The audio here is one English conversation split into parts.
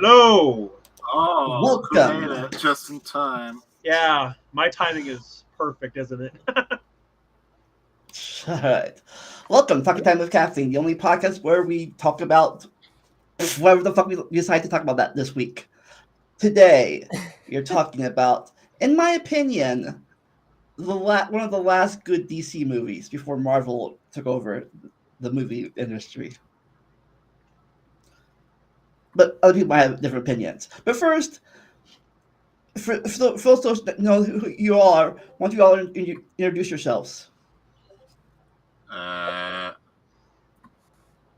Hello. Oh, who made Welcome. it just in time? Yeah, my timing is perfect, isn't it? All right. Welcome, Talking Time with Caffeine, the only podcast where we talk about whatever the fuck we decide to talk about that this week. Today, we are talking about, in my opinion, one of the last good DC movies before Marvel took over the movie industry. But other people might have different opinions. But first, for those that know who you are, why don't you all introduce yourselves? Uh,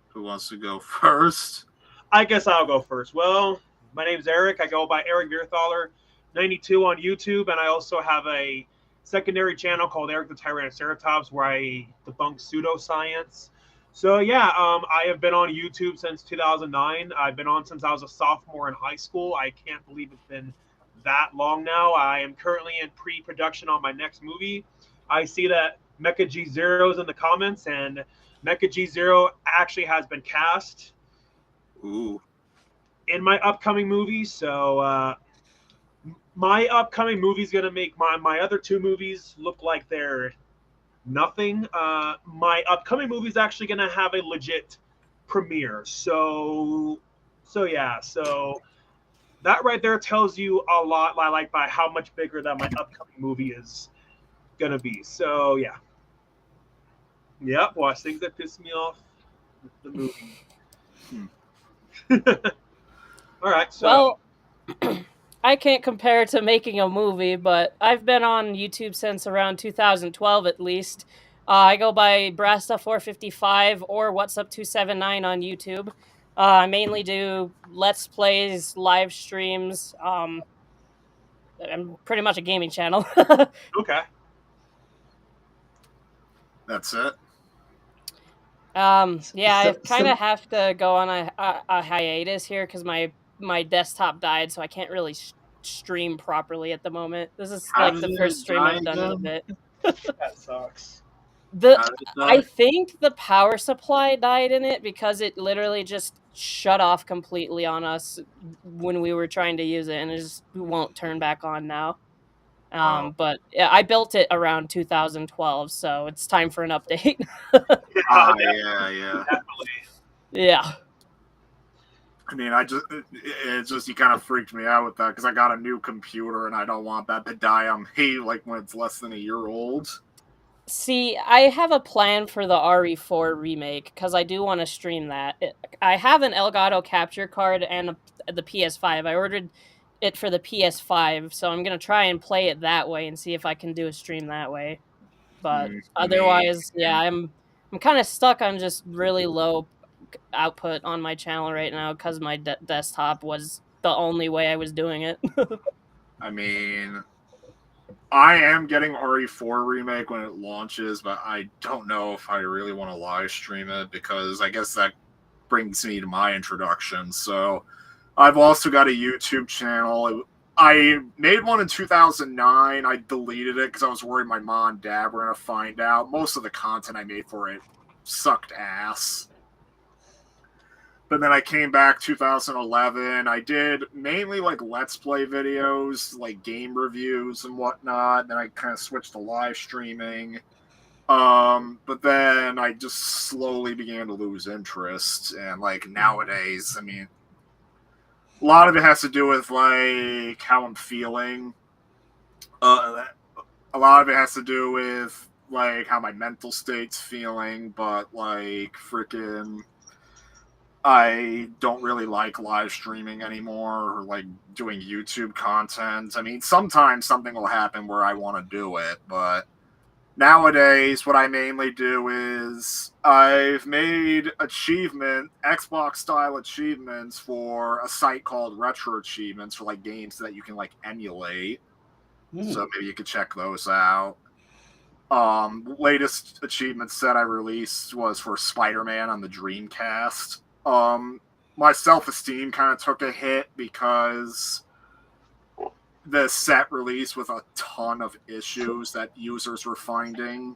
who wants to go first? I guess I'll go first. Well, my name's Eric. I go by Eric Beerthaler, 92 on YouTube, and I also have a secondary channel called Eric the Tyrannoceratops where I debunk pseudoscience. So yeah, I have been on YouTube since 2009. I've been on since I was a sophomore in high school. I can't believe it's been that long now. I am currently in pre-production on my next movie. I see that Mecha G Zero's in the comments, and Mecha G Zero actually has been cast Ooh, in my upcoming movie. So my upcoming movie is gonna make my other two movies look like they're nothing. My upcoming movie is actually gonna have a legit premiere. So yeah. So that right there tells you a lot, like by how much bigger that my upcoming movie is gonna be. So yeah. Yep. Watch things that piss me off with the movie. hmm. All right. So Well, I can't compare to making a movie, but I've been on YouTube since around 2012 at least. I go by Brasta455 or What's Up 279 on YouTube. I mainly do Let's Plays, live streams. I'm pretty much a gaming channel. okay. That's it. Yeah, I So, kind so of have to go on a hiatus here because my desktop died, so I can't really stream properly at the moment. This is How like did the first it stream die I've done in a again? bit. That sucks. The How did it I die? think the power supply died in it because it literally just shut off completely on us when we were trying to use it, and it just won't turn back on now. Oh, But yeah, I built it around 2012, so it's time for an update. Yeah, yeah. definitely. Yeah. I mean, it's just you kind of freaked me out with that because I got a new computer and I don't want that to die on me like when it's less than a year old. See, I have a plan for the RE4 remake because I do want to stream that. I have an Elgato capture card and the PS5. I ordered it for the PS5, so I'm gonna try and play it that way and see if I can do a stream that way. But I mean, otherwise, yeah, I'm kind of stuck on just really low output on my channel right now because my desktop was the only way I was doing it. I mean, I am getting RE4 remake when it launches, but I don't know if I really want to live stream it because I guess that brings me to my introduction. So I've also got a YouTube channel. I made one in 2009. I deleted it because I was worried my mom and dad were going to find out. Most of the content I made for it sucked ass. But then I came back 2011. I did mainly like Let's Play videos, like game reviews and whatnot. Then I kind of switched to live streaming. But then I just slowly began to lose interest. And like nowadays, I mean, a lot of it has to do with like how I'm feeling. A lot of it has to do with like how my mental state's feeling. But like freaking I don't really like live streaming anymore or like doing YouTube content. I mean, sometimes something will happen where I want to do it, but nowadays what I mainly do is I've made Xbox style achievements for a site called Retro Achievements for like games that you can like emulate. So maybe you could check those out. Latest achievement set I released was for Spider-Man on the Dreamcast. My self-esteem kind of took a hit because the set released with a ton of issues that users were finding.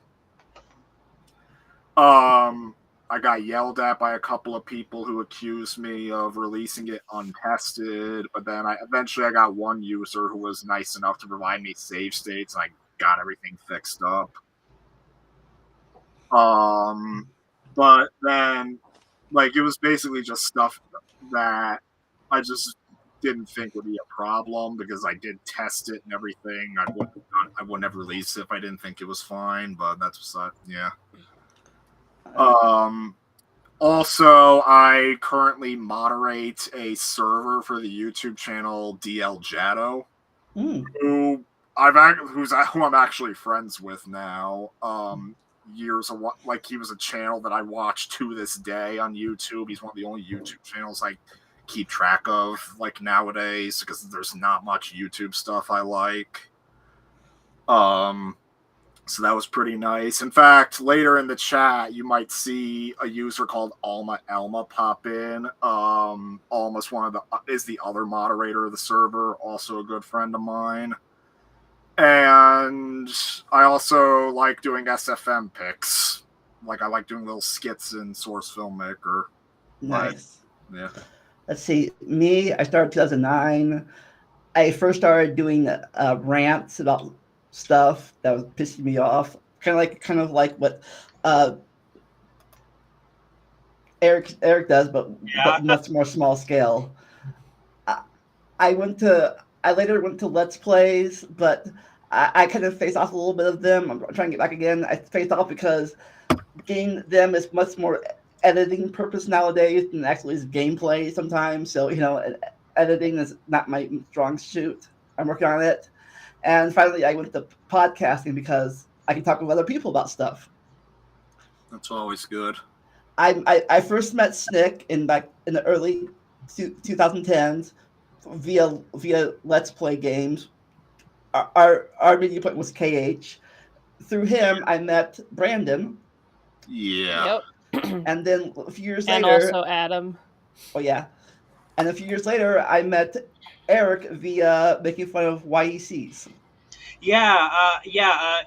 I got yelled at by a couple of people who accused me of releasing it untested, but then eventually I got one user who was nice enough to provide me save states, and I got everything fixed up. But then, like, it was basically just stuff that I just didn't think would be a problem because I did test it and everything. I wouldn't have released it if I didn't think it was fine, but that's beside, yeah. Also, I currently moderate a server for the YouTube channel DL Jado, who I'm actually friends with now. Years of like he was a channel that I watch to this day on YouTube. He's one of the only YouTube channels I keep track of like nowadays because there's not much YouTube stuff I like. So that was pretty nice. In fact, later in the chat, you might see a user called Alma Elma pop in. Alma's is the other moderator of the server, also a good friend of mine. And I also like doing SFM picks. Like I like doing little skits in Source Filmmaker. Nice. But, yeah. Let's see. Me, I started 2009. I first started doing rants about stuff that was pissing me off. Kind of like what Eric does, but much more small scale. I later went to Let's Plays, but I kind of faced off a little bit of them. I'm trying to get back again. I faced off because getting them is much more editing purpose nowadays than actually is gameplay sometimes. So, editing is not my strong suit. I'm working on it. And finally, I went to podcasting because I can talk with other people about stuff. That's always good. I first met Snick in the early 2010s via Let's Play games. Our media point was KH. Through him, I met Brandon. Yeah. Yep. And then a few years and later, also Adam. Oh yeah, and a few years later, I met Eric via making fun of YECs. Yeah.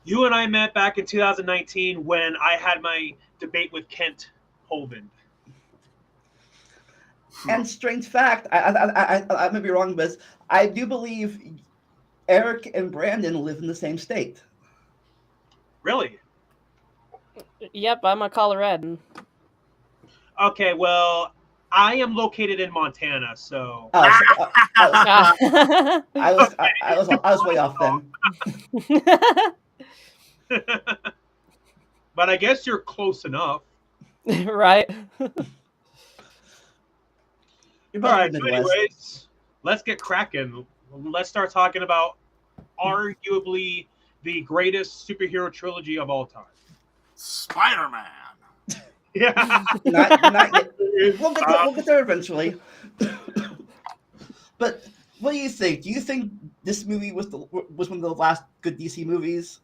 You and I met back in 2019 when I had my debate with Kent Hovind. And strange fact, I may be wrong, but I do believe Eric and Brandon live in the same state. Really? Yep, I'm a Coloradan. Okay, well, I am located in Montana, so. I was way off then. But I guess you're close enough. Right. All right, so anyways, let's get cracking. Let's start talking about arguably the greatest superhero trilogy of all time. Spider-Man. Yeah. Not yet. We'll get there eventually. But what do you think? Do you think this movie was one of the last good DC movies?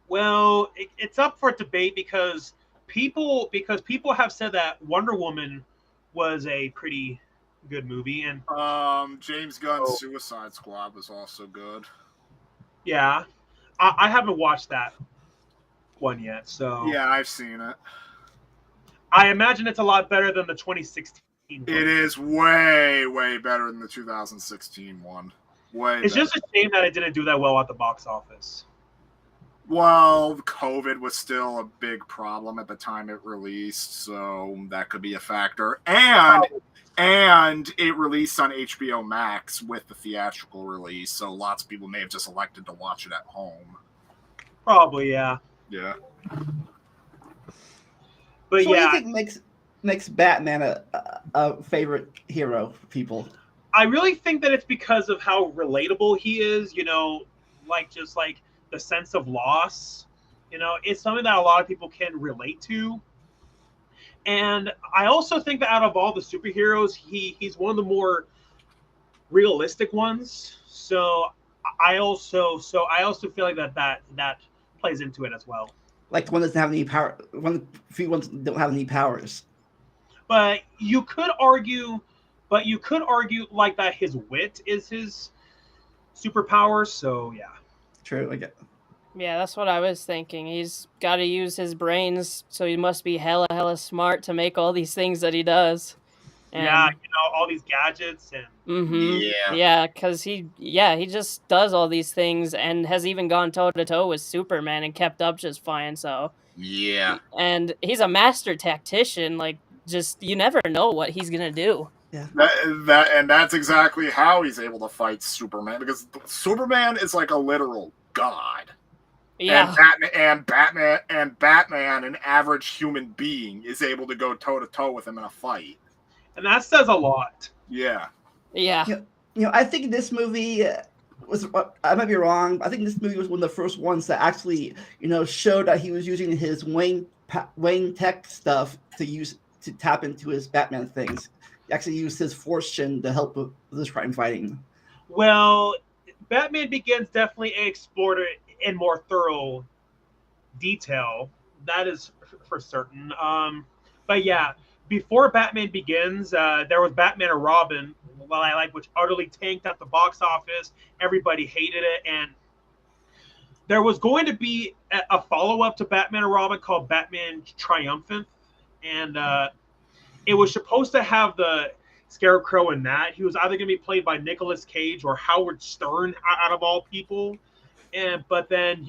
Well, it's up for debate because people have said that Wonder Woman was a pretty good movie, and James Gunn's Suicide Squad was also good. Yeah, I haven't watched that one yet, so yeah, I've seen it. I imagine it's a lot better than the 2016 one. It is way better than the 2016 one. It's just a shame that it didn't do that well at the box office. Well, COVID was still a big problem at the time it released, so that could be a factor. And it released on HBO Max with the theatrical release, so lots of people may have just elected to watch it at home. Probably, yeah. Yeah. But so what do you think makes Batman a favorite hero for people? I really think that it's because of how relatable he is, just like the sense of loss. It's something that a lot of people can relate to. And I also think that out of all the superheroes, he's one of the more realistic ones. So I also feel like that plays into it as well. Like the one that doesn't have any power. One of the few ones that don't have any powers. But you could argue like that his wit is his superpower. So yeah. True. I get. Yeah, that's what I was thinking. He's got to use his brains, so he must be hella smart to make all these things that he does. Yeah, And all these gadgets and Yeah. yeah, because he just does all these things and has even gone toe to toe with Superman and kept up just fine. So Yeah. and he's a master tactician. Like, just you never know what he's gonna do. Yeah. That's exactly how he's able to fight Superman, because Superman is like a literal god. Yeah, And Batman, an average human being, is able to go toe to toe with him in a fight. that says a lot. Yeah. yeah, I think this movie was. I might be wrong. I think this movie was one of the first ones that actually, showed that he was using his Wayne Tech stuff to tap into his Batman things. He actually used his fortune to help with this crime fighting. Well, Batman Begins definitely explored it in more thorough detail. That is for certain. But yeah, before Batman Begins, there was Batman and Robin, which utterly tanked at the box office. Everybody hated it, and there was going to be a follow up to Batman and Robin called Batman Triumphant, and it was supposed to have the Scarecrow in that. He was either going to be played by Nicolas Cage or Howard Stern, out of all people. But then,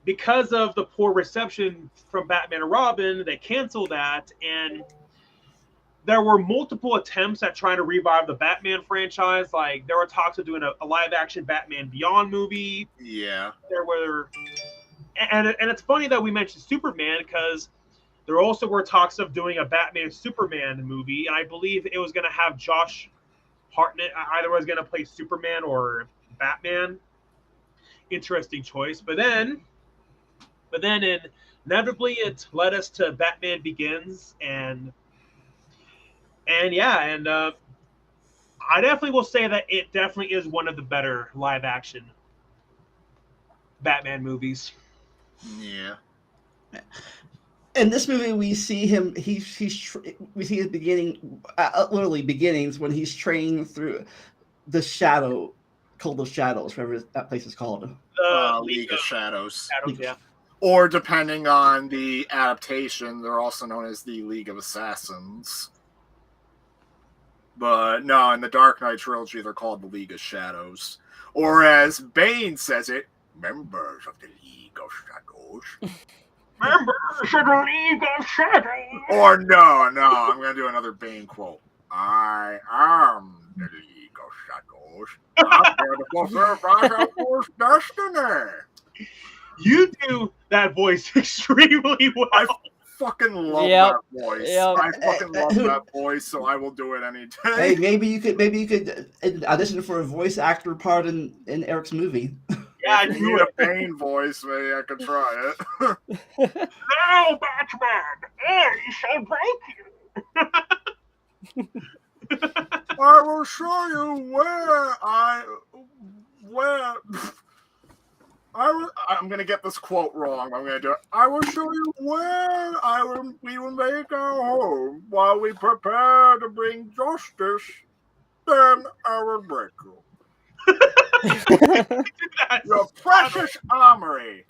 because of the poor reception from Batman and Robin, they canceled that, and there were multiple attempts at trying to revive the Batman franchise. Like, there were talks of doing a live action Batman Beyond movie. Yeah. There were, and it's funny that we mentioned Superman, because there also were talks of doing a Batman Superman movie, and I believe it was going to have Josh Hartnett. Either was going to play Superman or Batman. Interesting choice. But then inevitably it led us to Batman Begins, and yeah, and I definitely will say that it definitely is one of the better live action Batman movies. Yeah. In this movie, we see him. We see his beginning, literally beginnings, when he's training through the shadow, called the Shadows, whatever that place is called. League of Shadows. Yeah. Or depending on the adaptation, they're also known as the League of Assassins. But no, in the Dark Knight trilogy, they're called the League of Shadows. Or as Bane says it, members of the League of Shadows. Members of the League of Shadows. Or no, I'm going to do another Bane quote. I am the League of Shadows. I'm here to fulfill Ra's destiny. You do that voice extremely well. I fucking love that voice. Yep. I fucking love that voice, so I will do it any day. Hey, maybe you could audition for a voice actor part in Eric's movie. Yeah, if you need a Bane voice, maybe I could try it. Now, Batman, I shall break you. I will show you I'm gonna get this quote wrong. I'm gonna do it. I will show you where we will make our home while we prepare to bring justice. Then I will break you. Your precious armory,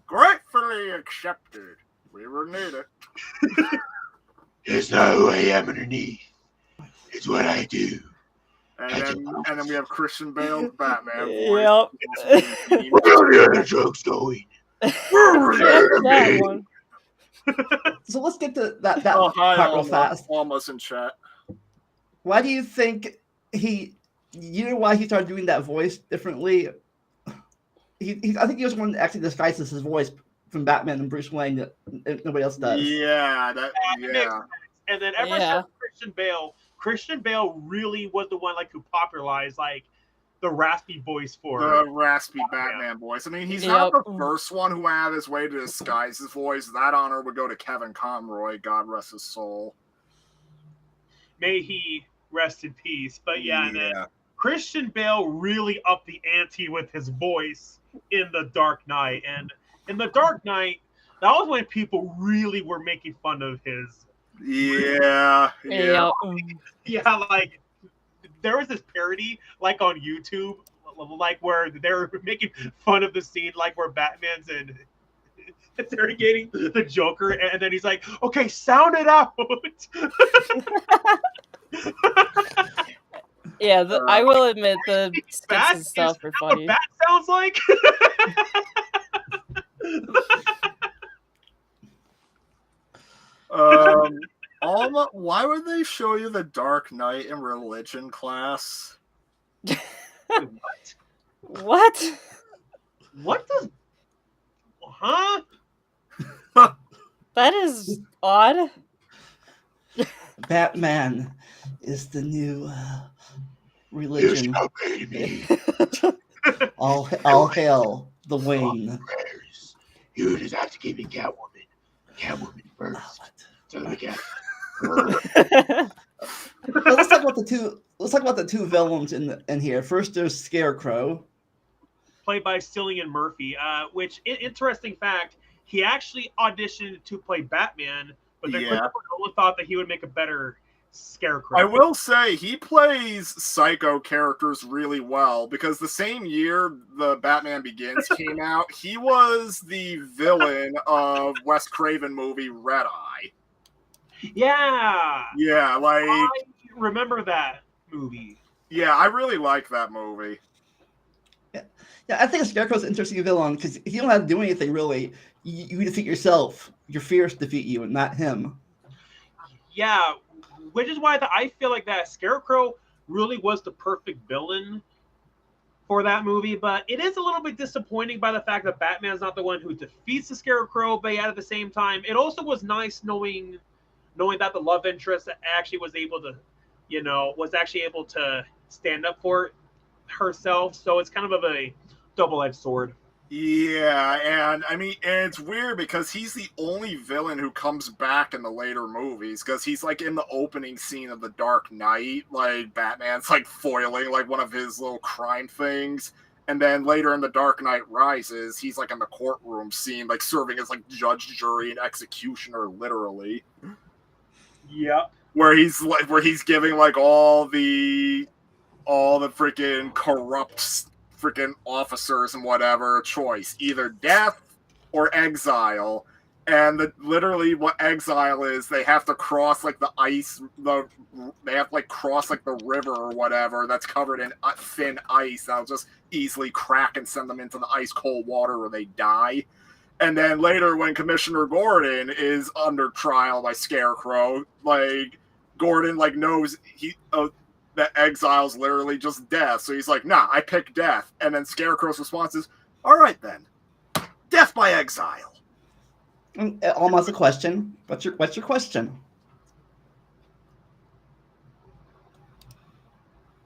gratefully accepted. We will need it. It's not who I am underneath. It's what I do. And then we have Christian Bale's Batman voice. Yep. Where are the other jokes going? That one. So let's get to that Hi, part real fast. Almost in chat. Why do you think why he started doing that voice differently? I think he was one that actually disguises his voice from Batman and Bruce Wayne that nobody else does. Yeah, And then ever since Christian Bale really was the one who popularized the raspy voice for the raspy Batman voice. I mean, he's not the first one who had his way to disguise his voice. That honor would go to Kevin Conroy, God rest his soul. May he rest in peace. But and then Christian Bale really upped the ante with his voice in The Dark Knight. And in The Dark Knight, that was when people really were making fun of his. Yeah. Yeah, there was this parody on YouTube like where they're making fun of the scene, like where Batman's interrogating the Joker, and then he's like, "Okay, sound it out." Yeah, I will admit the skits Bat and stuff is are that what funny. Bat sounds like? Alma, why would they show you the Dark Knight in religion class? What? What? What does? Huh? That is odd. Batman is the new You religion. shall obey me. All hail the Wayne. Prayers. You just have to give me Catwoman. Catwoman first. So we got. Well, let's talk about the two. Let's talk about the two villains in here. First, there's Scarecrow. Played by Cillian Murphy, which interesting fact, he actually auditioned to play Batman, but then Christopher Nolan thought that he would make a better Scarecrow. I will say he plays psycho characters really well because the same year the Batman Begins came out, he was the villain of Wes Craven movie Red Eye. Yeah. Yeah, like I remember that movie. Yeah, I really like that movie. Yeah, I think Scarecrow's an interesting villain because he don't have to do anything really. You defeat yourself. Your fears defeat you, and not him. Yeah, which is why I feel like that Scarecrow really was the perfect villain for that movie. But it is a little bit disappointing by the fact that Batman's not the one who defeats the Scarecrow. But yet at the same time, it also was nice knowing that the love interest actually was able to, was actually able to stand up for herself. So it's kind of a double-edged sword. Yeah, and I mean, and it's weird because he's the only villain who comes back in the later movies because he's like in the opening scene of The Dark Knight, like Batman's like foiling like one of his little crime things. And then later in The Dark Knight Rises, he's like in the courtroom scene, like serving as like judge, jury, and executioner, literally. Yep. Where he's giving like all the freaking corrupt freaking officers and whatever choice, either death or exile. And literally what exile is, they have to cross like the ice, they have to like cross like the river or whatever that's covered in thin ice that'll just easily crack and send them into the ice cold water where they die. And then later when Commissioner Gordon is under trial by Scarecrow, like Gordon like knows that exile's literally just death. So he's like, nah, I pick death. And then Scarecrow's response is, all right then, death by exile. Almost a question. What's your question?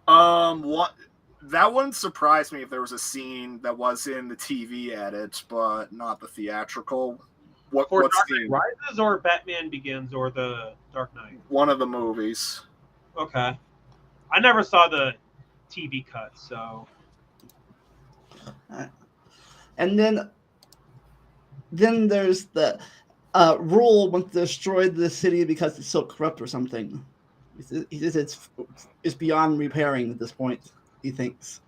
What? That wouldn't surprise me if there was a scene that was in the TV edit, but not the theatrical. For what Dark scene? Knight Rises or Batman Begins or the Dark Knight? One of the movies. Okay. I never saw the TV cut, so. And then there's the Rule wants to destroy the city because it's so corrupt or something. He says it's beyond repairing at this point, he thinks.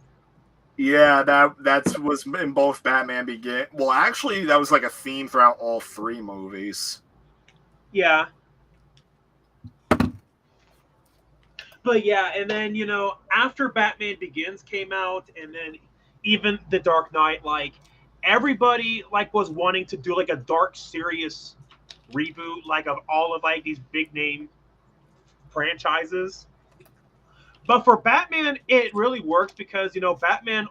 Yeah, that was in both Batman Begins. Well, actually, that was like a theme throughout all three movies. Yeah. But yeah, and then, after Batman Begins came out, and then even The Dark Knight, like, everybody, like, was wanting to do, like, a dark, serious reboot, like, of all of, like, these big-name franchises. But for Batman, it really worked because, Batman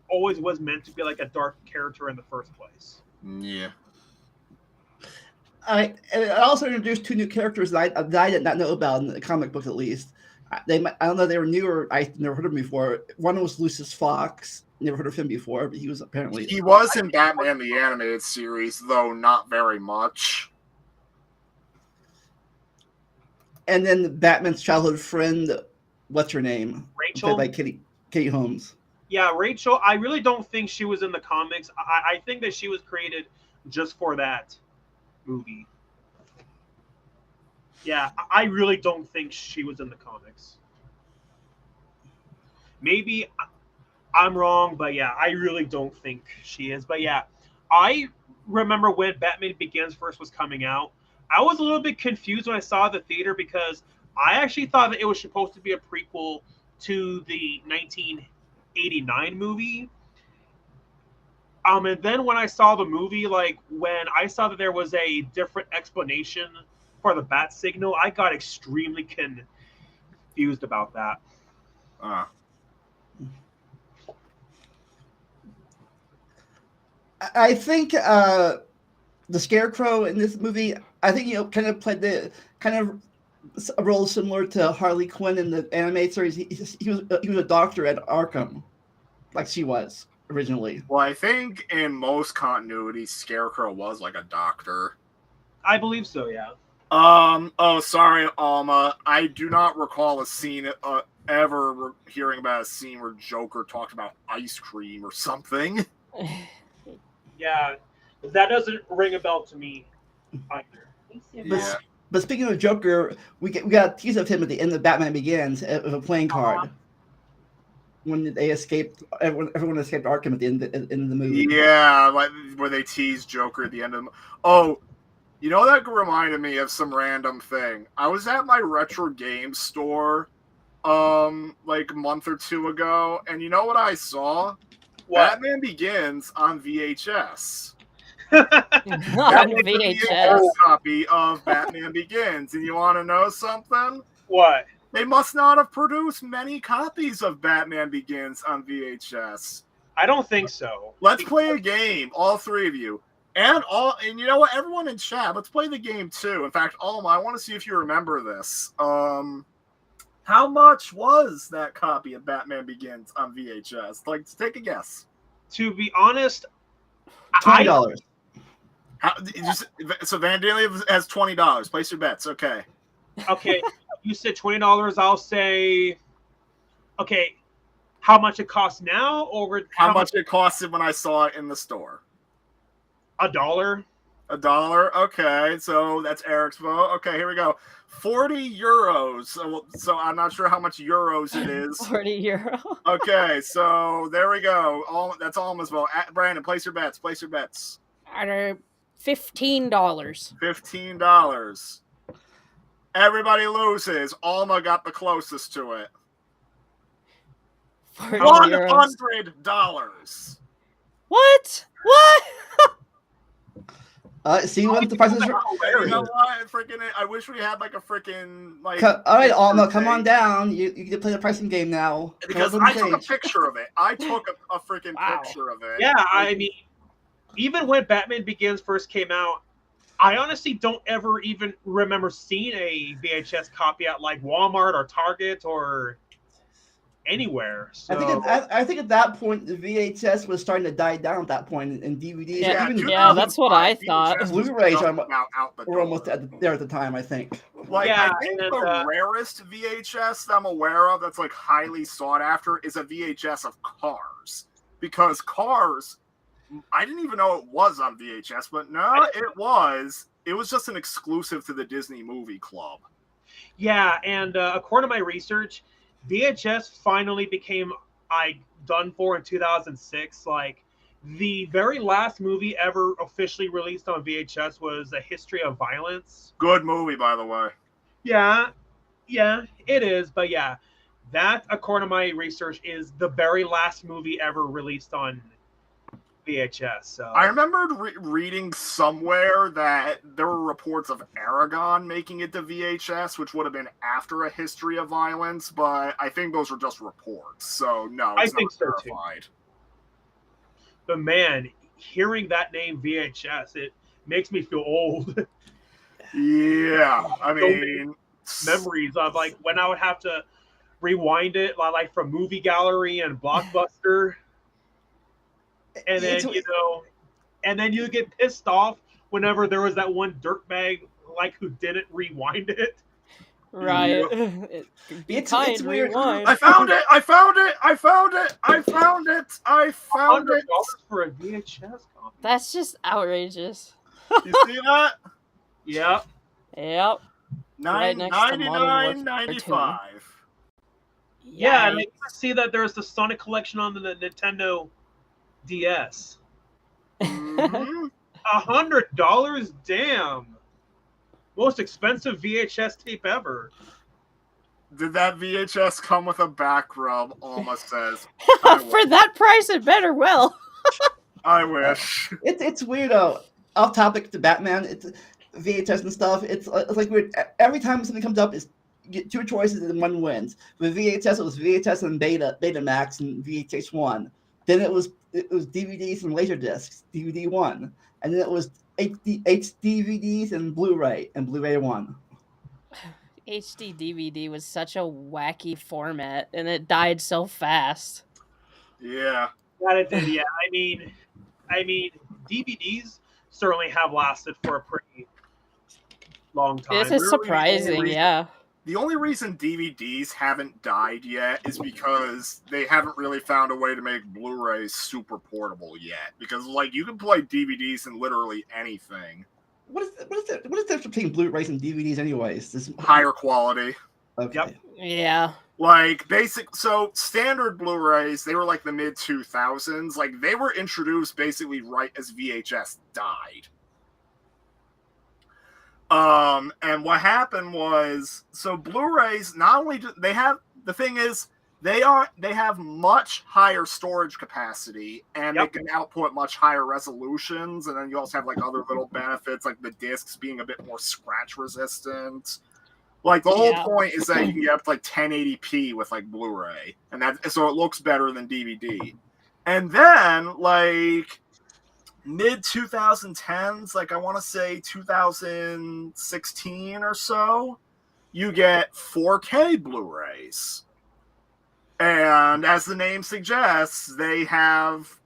always was meant to be, like, a dark character in the first place. Yeah. I also introduced two new characters that I did not know about in the comic book, at least. I don't know if they were new or I never heard of them before. One was Lucius Fox. Never heard of him before, but he was apparently... He was in Batman the Animated Series, though not very much. And then Batman's childhood friend, what's her name? Rachel? Played by Katie Holmes. Yeah, Rachel, I really don't think she was in the comics. I think that she was created just for that movie. Yeah, I really don't think she was in the comics. Maybe I'm wrong, but yeah, I really don't think she is. But yeah, I remember when Batman Begins first was coming out. I was a little bit confused when I saw the theater because I actually thought that it was supposed to be a prequel to the 1989 movie. And then when I saw the movie, like when I saw that there was a different explanation for the bat signal, I got extremely confused about that. Uh, I think the Scarecrow in this movie, I think kind of played the kind of a role similar to Harley Quinn in the anime series. He was a doctor at Arkham, like she was originally. well, I think in most continuity, Scarecrow was like a doctor. I believe so, yeah. Oh, sorry, Alma. I do not recall a scene, ever hearing about a scene where Joker talked about ice cream or something. Yeah, that doesn't ring a bell to me either. Yeah. But speaking of Joker, we got a tease of him at the end of Batman Begins with a playing card. When they escaped, everyone escaped Arkham at the end of the movie. Yeah, like where they tease Joker at the end of the. Oh, you know, that reminded me of some random thing. I was at my retro game store, like a month or two ago, and you know what I saw? What? Batman Begins on VHS. On That was the VHS. VHS copy of Batman Begins, and you want to know something? What? They must not have produced many copies of Batman Begins on VHS. I don't think so. Let's play a game, all three of you. And you know what, everyone in chat, let's play the game too. In fact, Alma, I want to see if you remember this. How much was that copy of Batman Begins on VHS? Like, take a guess. To be honest, $20. So Vandalia has $20. Place your bets. Okay. Okay, you said $20. I'll say, okay, how much it costs now, or How much it costed when I saw it in the store? $1. $1. Okay, so that's Eric's vote. Okay, here we go. 40 euros. So I'm not sure how much euros it is. 40 euro. Okay, so there we go. That's Alma's vote. Brandon, place your bets. Place your bets. $15. $15. Everybody loses. Alma got the closest to it. 40 euros. $100. What? What? See what the prices are. You know what? I wish we had like a freaking like. All right, Alma, come on down. You get to play the pricing game now. Because I took a picture of it. I took a freaking picture of it. Yeah, I mean, even when Batman Begins first came out, I honestly don't ever even remember seeing a VHS copy at like Walmart or Target or anywhere. So I think at that point the VHS was starting to die down at that point, and DVDs. Yeah, that's what I thought. Blu-rays were almost there at the time, I think. Like, I think the rarest VHS that I'm aware of that's like highly sought after is a VHS of Cars, because Cars, I didn't even know it was on VHS, but no, it was. It was just an exclusive to the Disney Movie Club. Yeah, and according to my research, VHS finally became done for in 2006. Like, the very last movie ever officially released on VHS was A History of Violence. Good movie, by the way. Yeah, it is. But yeah, that, according to my research, is the very last movie ever released on VHS. So I remember reading somewhere that there were reports of Aragon making it to VHS, which would have been after A History of Violence, but I think those were just reports. So no, it's not verified. But man, hearing that name VHS, it makes me feel old. Yeah, I mean, memories of like when I would have to rewind it, like from Movie Gallery and Blockbuster. And then, and then you get pissed off whenever there was that one dirtbag like who didn't rewind it. Right. It's weird. I found it for a VHS copy. That's just outrageous. You see that? Yep. Yep. Right next to Modern Warfare $99.95. Yeah, and I Yikes. even see that there's the Sonic collection on the Nintendo DS. Mm-hmm. $100, damn! Most expensive VHS tape ever. Did that VHS come with a back rub? Alma says. I For that price, it better will. wish. It's weird. Off topic to Batman. It's VHS and stuff. It's like weird. Every time something comes up, it's you get two choices and one wins. With VHS, it was VHS and Betamax and VHS one. Then it was DVDs and Laserdiscs. DVD one, and then it was DVDs and Blu-ray one. HD DVD was such a wacky format, and it died so fast. Yeah. That it did, yeah. I mean, DVDs certainly have lasted for a pretty long time. This is really, surprising, yeah. The only reason DVDs haven't died yet is because they haven't really found a way to make Blu-rays super portable yet. Because like you can play DVDs in literally anything. What is the difference between Blu-rays and DVDs, anyways? Higher quality. Okay. Yep. Yeah. Like so standard Blu-rays, they were like the mid 2000s. Like they were introduced basically right as VHS died. And what happened was, so Blu-rays not only do they have, the thing is they have much higher storage capacity and Yep. they can output much higher resolutions, and then you also have like other little benefits like the discs being a bit more scratch resistant. Like the whole Yeah. point is that you can get up to like 1080p with like Blu-ray, and that so it looks better than DVD. And then like mid 2010s, like I want to say 2016 or so, you get 4K Blu-rays. And as the name suggests, they have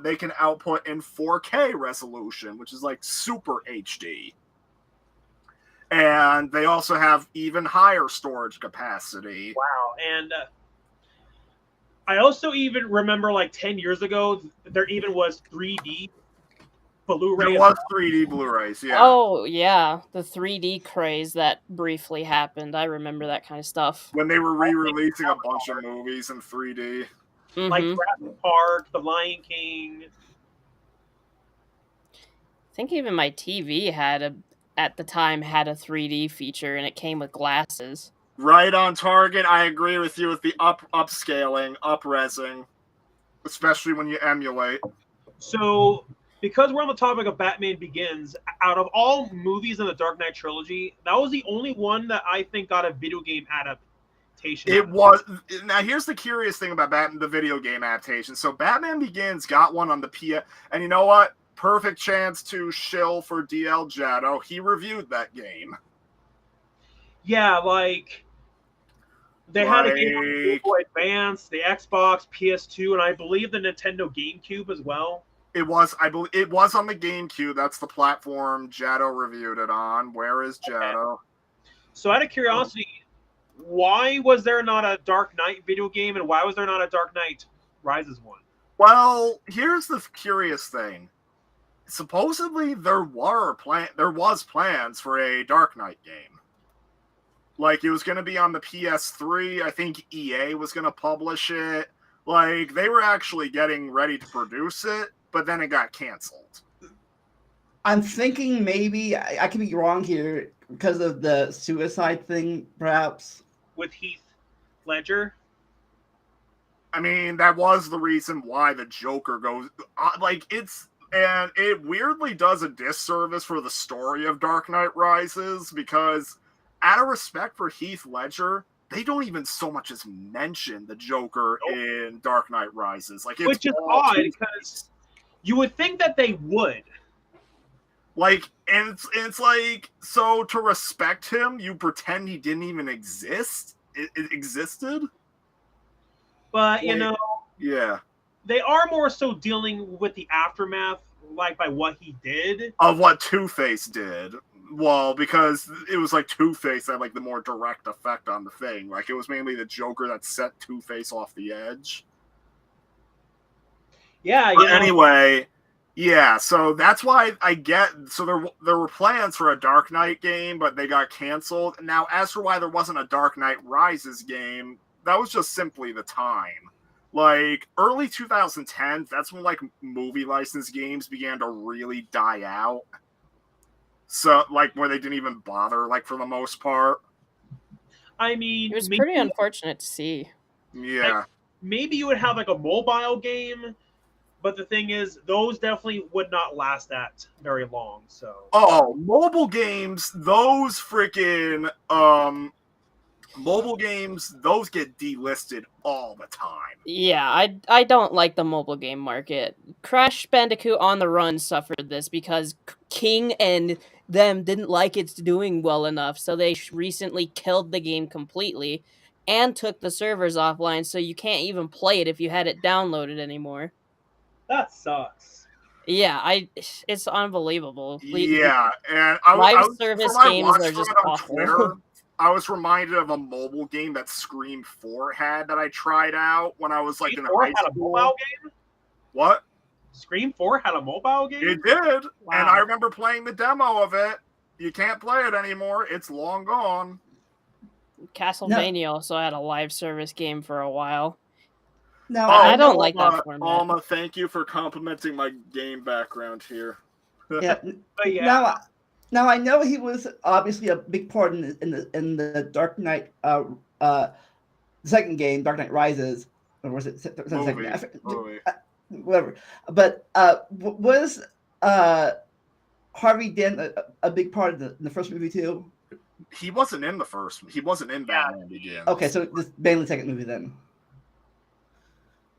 they can output in 4K resolution, which is like super HD. And they also have even higher storage capacity. Wow. And I also even remember like 10 years ago, there even was 3D Blu-ray. There was 3D Blu-rays, yeah. Oh, yeah. The 3D craze that briefly happened. I remember that kind of stuff. When they were re-releasing a bunch of movies in 3D. Like Mhm. Jurassic Park, The Lion King. I think even my TV at the time had a 3D feature, and it came with glasses. Right on target. I agree with you with the upscaling, up-resing, especially when you emulate. So, because we're on the topic of Batman Begins, out of all movies in the Dark Knight trilogy, that was the only one that I think got a video game adaptation. It was. Now, here's the curious thing about Batman, the video game adaptation. So, Batman Begins got one on the PS, and you know what? Perfect chance to shill for DL Jado. He reviewed that game. Yeah, like they had a game on the Game Boy Advance, the Xbox, PS2, and I believe the Nintendo GameCube as well. It was, I believe, it was on the GameCube. That's the platform Jado reviewed it on. Where is Jado? Okay. So, out of curiosity, why was there not a Dark Knight video game, and why was there not a Dark Knight Rises one? Well, here's the curious thing. Supposedly, there was plans for a Dark Knight game. Like, it was going to be on the PS3. I think EA was going to publish it. Like, they were actually getting ready to produce it, but then it got canceled. I'm thinking maybe I could be wrong here because of the suicide thing, perhaps. With Heath Ledger? I mean, that was the reason why the Joker goes... like, it's... And it weirdly does a disservice for the story of Dark Knight Rises, because out of respect for Heath Ledger, they don't even so much as mention the Joker in Dark Knight Rises. Like, it's which is odd, because you would think that they would. Like, and it's like, so to respect him, you pretend he didn't even exist? It existed? But, you Like, know, yeah. they are more so dealing with the aftermath, like by what he did. Of what Two-Face did. Well, because it was like Two-Face that had like the more direct effect on the thing. Like, it was mainly the Joker that set Two-Face off the edge. Yeah, But anyway, yeah, so that's why I get... So there were plans for a Dark Knight game, but they got canceled. Now, as for why there wasn't a Dark Knight Rises game, just simply the time. Like early 2010, that's when like movie license games began to really die out. So like where they didn't even bother, like for the most part. I mean, It was maybe, pretty unfortunate to see. Yeah. maybe you would have like a mobile game, but the thing is, those definitely would not last that very long. So Oh, mobile games, those freaking mobile games, those get delisted all the time. Yeah, I don't like the mobile game market. Crash Bandicoot on the Run suffered this because King and them didn't like it's doing well enough, so they recently killed the game completely and took the servers offline, so you can't even play it if you had it downloaded anymore. that sucks. Yeah, it's unbelievable. Yeah, and Live for service my games watch are just thread on awful. Twitter, I was reminded of a mobile game that Scream 4 had that I tried out when I was like Scream in 4 high had a school. mobile game? What? Scream 4 had a mobile game? It did, Wow. and I remember playing the demo of it. You can't play it anymore. It's long gone. Castlevania also had a live service game for a while. Now, I I don't know, like that format. Alma, thank you for complimenting my game background here. Yeah. But yeah. Now I know he was obviously a big part in the Dark Knight second game, Dark Knight Rises, or was it second? Movie. Whatever. But was Harvey Dent a big part of the first movie too? He wasn't in the first. He wasn't in Batman Begins. Okay, so this mainly the second movie then,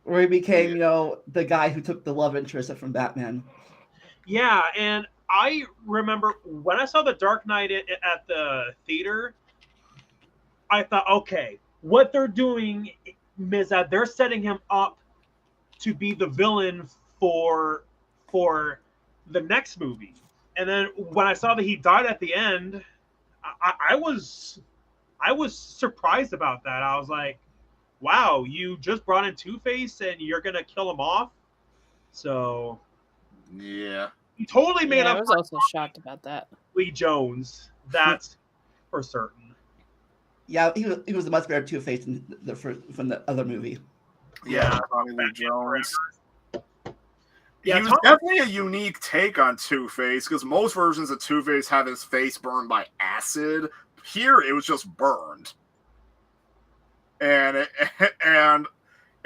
where he became, the guy who took the love interest from Batman. Yeah, and I remember when I saw The Dark Knight at the theater, I thought, okay, what they're doing is that they're setting him up to be the villain for the next movie. And then when I saw that he died at the end, I was surprised about that. I was like, wow, you just brought in Two-Face and you're gonna kill him off? So yeah, he totally made up. I was also shocked about that. Lee Jones, that's for certain. Yeah, he was a much better Two-Face from the other movie. Yeah, Tommy Lee Jones. Yeah, he was definitely a unique take on Two-Face because most versions of Two-Face have his face burned by acid. Here, it was just burned, and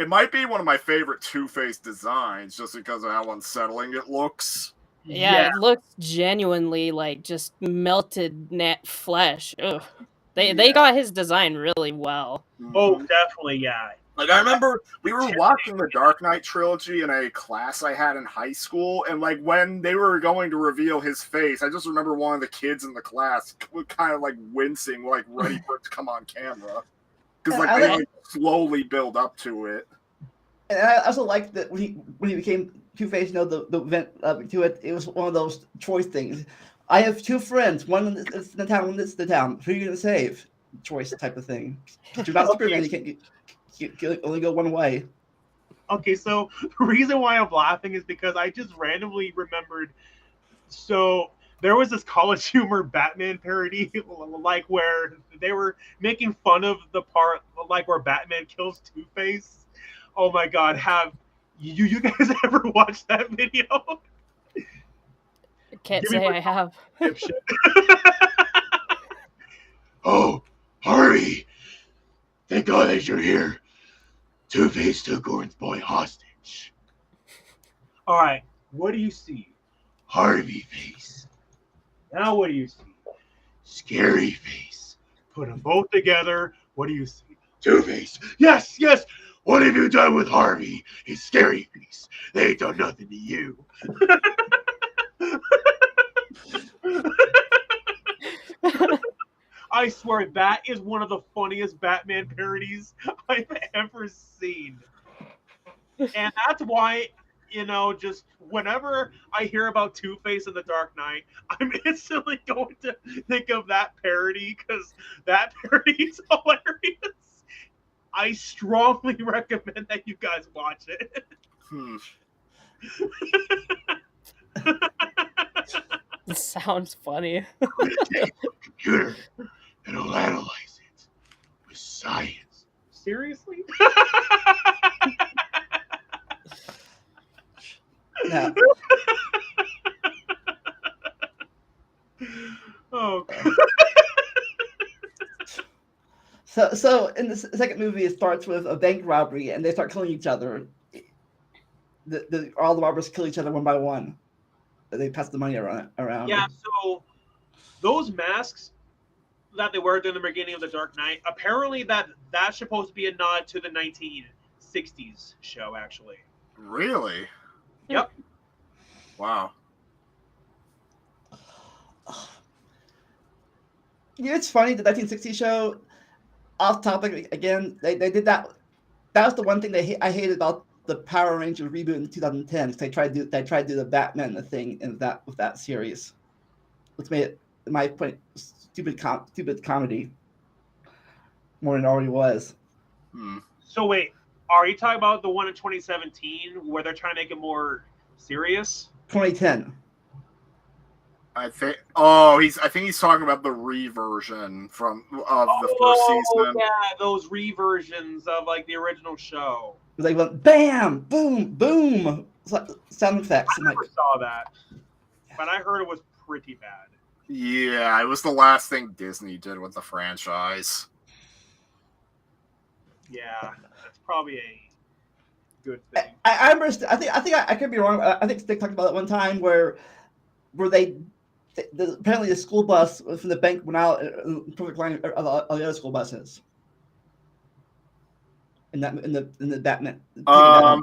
it might be one of my favorite Two-Face designs just because of how unsettling it looks. Yeah, it looks genuinely like just melted net flesh. Ugh. They got his design really well. Oh, definitely, yeah. Like, I remember we were watching the Dark Knight trilogy in a class I had in high school, and, like, when they were going to reveal his face, I just remember one of the kids in the class kind of, like, wincing, like, ready for it to come on camera. Because, like, they like, slowly build up to it. And I also like that when he became Two-Face, the event to it, it was one of those choice things. I have two friends, one is in the town, one is in the town. Who are you going to save? Choice type of thing. You're not Superman, you can't... You can only go one way. Okay, so the reason why I'm laughing is because I just randomly remembered. So there was this College Humor Batman parody, like where they were making fun of the part, like where Batman kills Two-Face. Oh my God, have you guys ever watched that video? I can't say I have. Oh, Harvey! Thank God that you're here. Two-Face took Gordon's boy hostage. All right, what do you see? Harvey face. Now what do you see? Scary face. Put them both together. What do you see? Two-Face. Yes, yes. What have you done with Harvey? His scary face. They ain't done nothing to you. I swear that is one of the funniest Batman parodies I've ever seen. And that's why, just whenever I hear about Two-Face in The Dark Knight, I'm instantly going to think of that parody because that parody is hilarious. I strongly recommend that you guys watch it. It sounds funny. Take a computer and I'll analyze it with science. Seriously? No. Oh, God. So in the second movie, it starts with a bank robbery, and they start killing each other. All the robbers kill each other one by one. They pass the money around. Yeah, so those masks that they wear during the beginning of The Dark Knight, apparently that's supposed to be a nod to the 1960s show, actually. Really? Yep. Wow. Yeah, it's funny, the 1960s show, off topic again, they did that. That was the one thing I hated about the Power Rangers reboot in 2010. They tried to do the Batman thing with that series, which made it, in my point, stupid comedy more than it already was. So wait, are you talking about the one in 2017 where they're trying to make it more serious? 2010. I think. Oh, I think he's talking about the reversion of the first season. Yeah, those reversions of like the original show. They went bam, boom, boom, sound effects. I never saw that, but I heard it was pretty bad. Yeah, it was the last thing Disney did with the franchise. Yeah, that's probably a good thing. I understand. I think I could be wrong. I think they talked about it one time where they apparently the school bus from the bank went out in perfect line of the other school buses. In the Batman.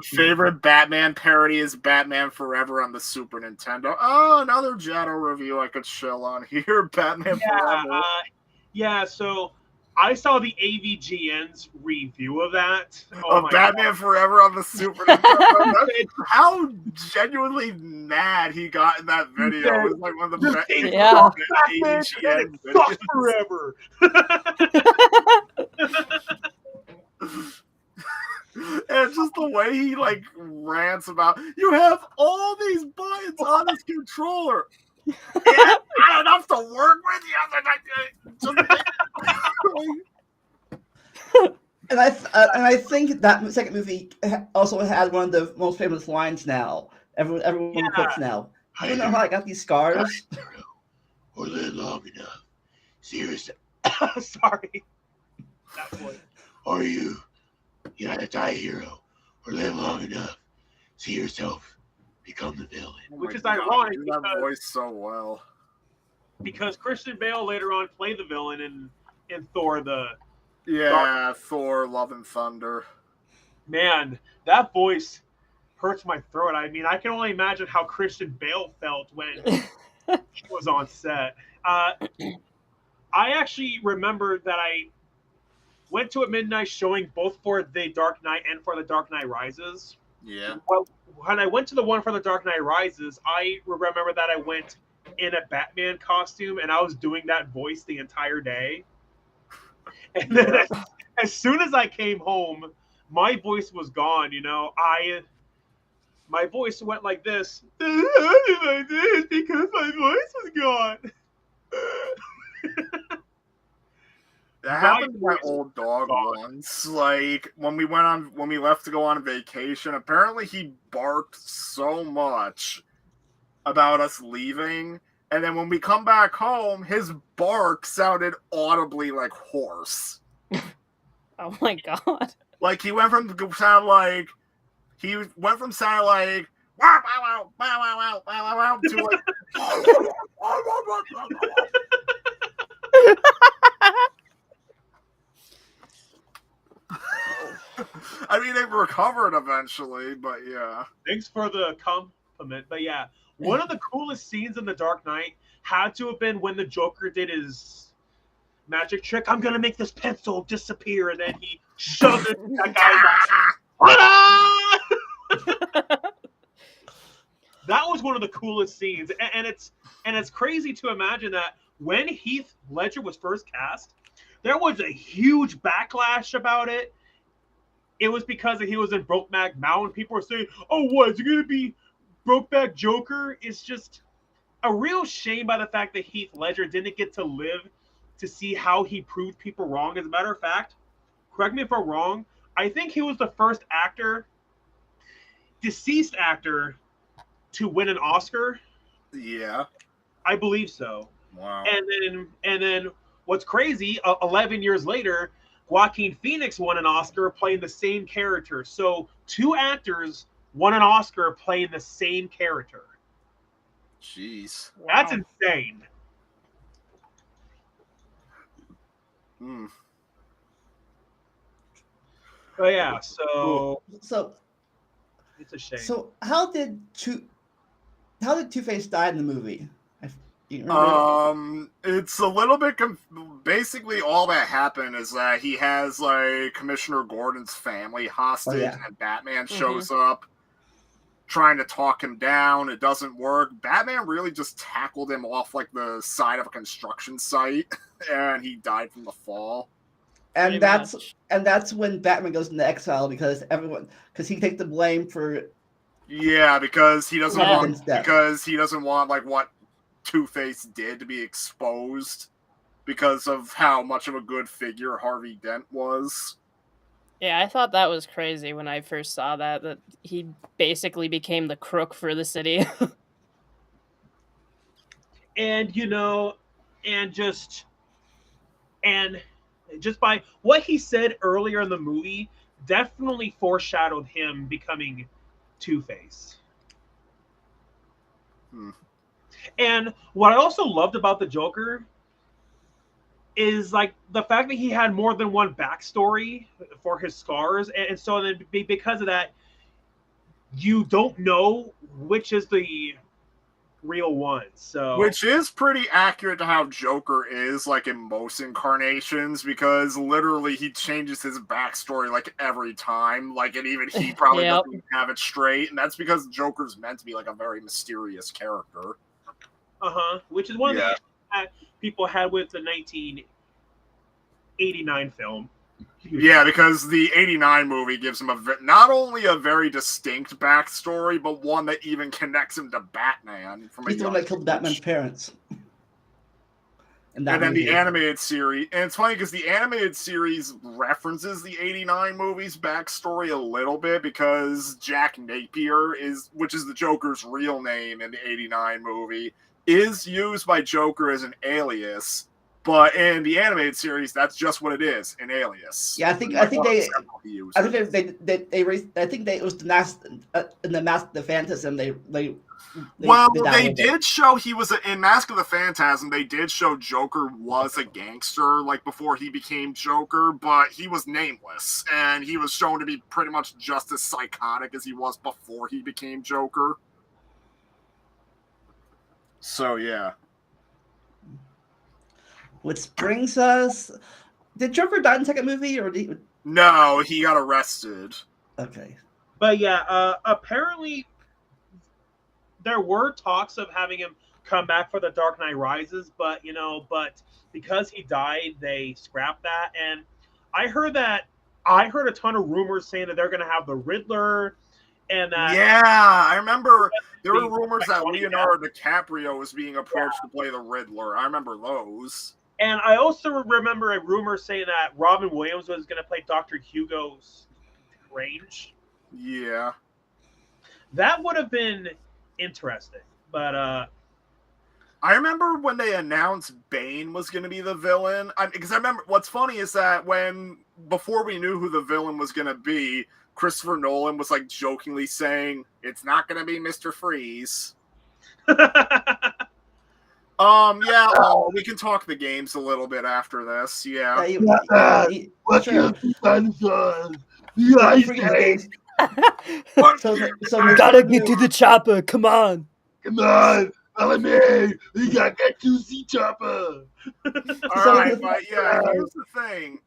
Favorite Batman parody is Batman Forever on the Super Nintendo. Oh, another Jado review I could chill on here. Batman Forever. Yeah, so I saw the AVGN's review of that. Batman God. Forever on the Super Nintendo. How genuinely mad he got in that video. It was like one of the best AVGN videos. Forever. And just the way he like rants about, you have all these buttons on this controller. Yeah, not enough to work with you. And I think that second movie also had one of the most famous lines now. Everyone quotes now. I don't know how I got these scars. Or live long enough. Seriously. Sorry. That voice. Are you gotta die a hero or live long enough. See yourself become the villain. Which is ironic. You do that voice so well. Because Christian Bale later on played the villain in Thor Thor Love and Thunder. Man, that voice hurts my throat. I mean, I can only imagine how Christian Bale felt when he was on set. I actually remember that I went to a midnight showing both for The Dark Knight and for The Dark Knight Rises. Yeah. Well, when I went to the one for The Dark Knight Rises, I remember that I went in a Batman costume and I was doing that voice the entire day. And then as soon as I came home, my voice was gone, you know. My voice went like this. Like this because my voice was gone. That happened to my old dog once. Like when we left to go on vacation, apparently he barked so much about us leaving, and then when we come back home, his bark sounded audibly like horse. Oh my god! Like he went from sounding like wow wow wow wow wow wow wow to like. I mean, they recovered eventually, but yeah. Thanks for the compliment. But yeah, one of the coolest scenes in The Dark Knight had to have been when the Joker did his magic trick. I'm going to make this pencil disappear. And then he shoved it in that guy's eye. That was one of the coolest scenes. And it's crazy to imagine that when Heath Ledger was first cast, there was a huge backlash about it. It was because he was in Brokeback Mountain. People were saying, oh, what, is it going to be Brokeback Joker? It's just a real shame by the fact that Heath Ledger didn't get to live to see how he proved people wrong. As a matter of fact, correct me if I'm wrong, I think he was the first deceased actor, to win an Oscar. Yeah. I believe so. Wow. And then what's crazy? 11 years later, Joaquin Phoenix won an Oscar playing the same character. So 2 actors won an Oscar playing the same character. Jeez. That's insane. Hmm. Oh yeah, so So it's a shame. so how did Two-Face die in the movie? Do you remember? It's a little bit basically all that happened is that he has like Commissioner Gordon's family hostage, and Batman shows up trying to talk him down. It doesn't work. Batman really just tackled him off like the side of a construction site, and he died from the fall. And that's when Batman goes into exile because he takes the blame for because he doesn't want like what Two-Face did to be exposed because of how much of a good figure Harvey Dent was. Yeah, I thought that was crazy when I first saw that he basically became the crook for the city. And just by what he said earlier in the movie, definitely foreshadowed him becoming Two-Face. And what I also loved about the Joker is like the fact that he had more than one backstory for his scars, and so then because of that, you don't know which is the real one. So, which is pretty accurate to how Joker is like in most incarnations, because literally he changes his backstory like every time, like, and even he probably doesn't have it straight, and that's because Joker's meant to be like a very mysterious character. Which is one of the issues that people had with the 1989 film. Yeah, because the 89 movie gives him not only a very distinct backstory, but one that even connects him to Batman. He's the one that killed Batman's parents. And then the animated series, and it's funny because the animated series references the 89 movie's backstory a little bit, because Jack Napier which is the Joker's real name in the 89 movie, is used by Joker as an alias, but in the animated series, that's just what it is, an alias. Yeah, I think it was the Mask in the Mask of the Phantasm. They did show he was in Mask of the Phantasm. They did show Joker was a gangster, like before he became Joker, but he was nameless, and he was shown to be pretty much just as psychotic as he was before he became Joker. So, yeah. Which brings us... Did Joker die in the second movie? No, he got arrested. Okay. But yeah, apparently there were talks of having him come back for The Dark Knight Rises, but because he died, they scrapped that. And I heard a ton of rumors saying that they're going to have the Riddler. And I remember there were rumors that Leonardo DiCaprio was being approached to play the Riddler. I remember those. And I also remember a rumor saying that Robin Williams was going to play Dr. Hugo Strange. Yeah. That would have been interesting. But I remember when they announced Bane was going to be the villain. Because I remember what's funny is that before we knew who the villain was going to be, Christopher Nolan was like jokingly saying, "It's not going to be Mr. Freeze." We can talk the games a little bit after this. Yeah. What's your dinosaurs? So we gotta get to the chopper. Come on. Come on. Follow me. We got that TTwC chopper. All right, but yeah, here's the thing.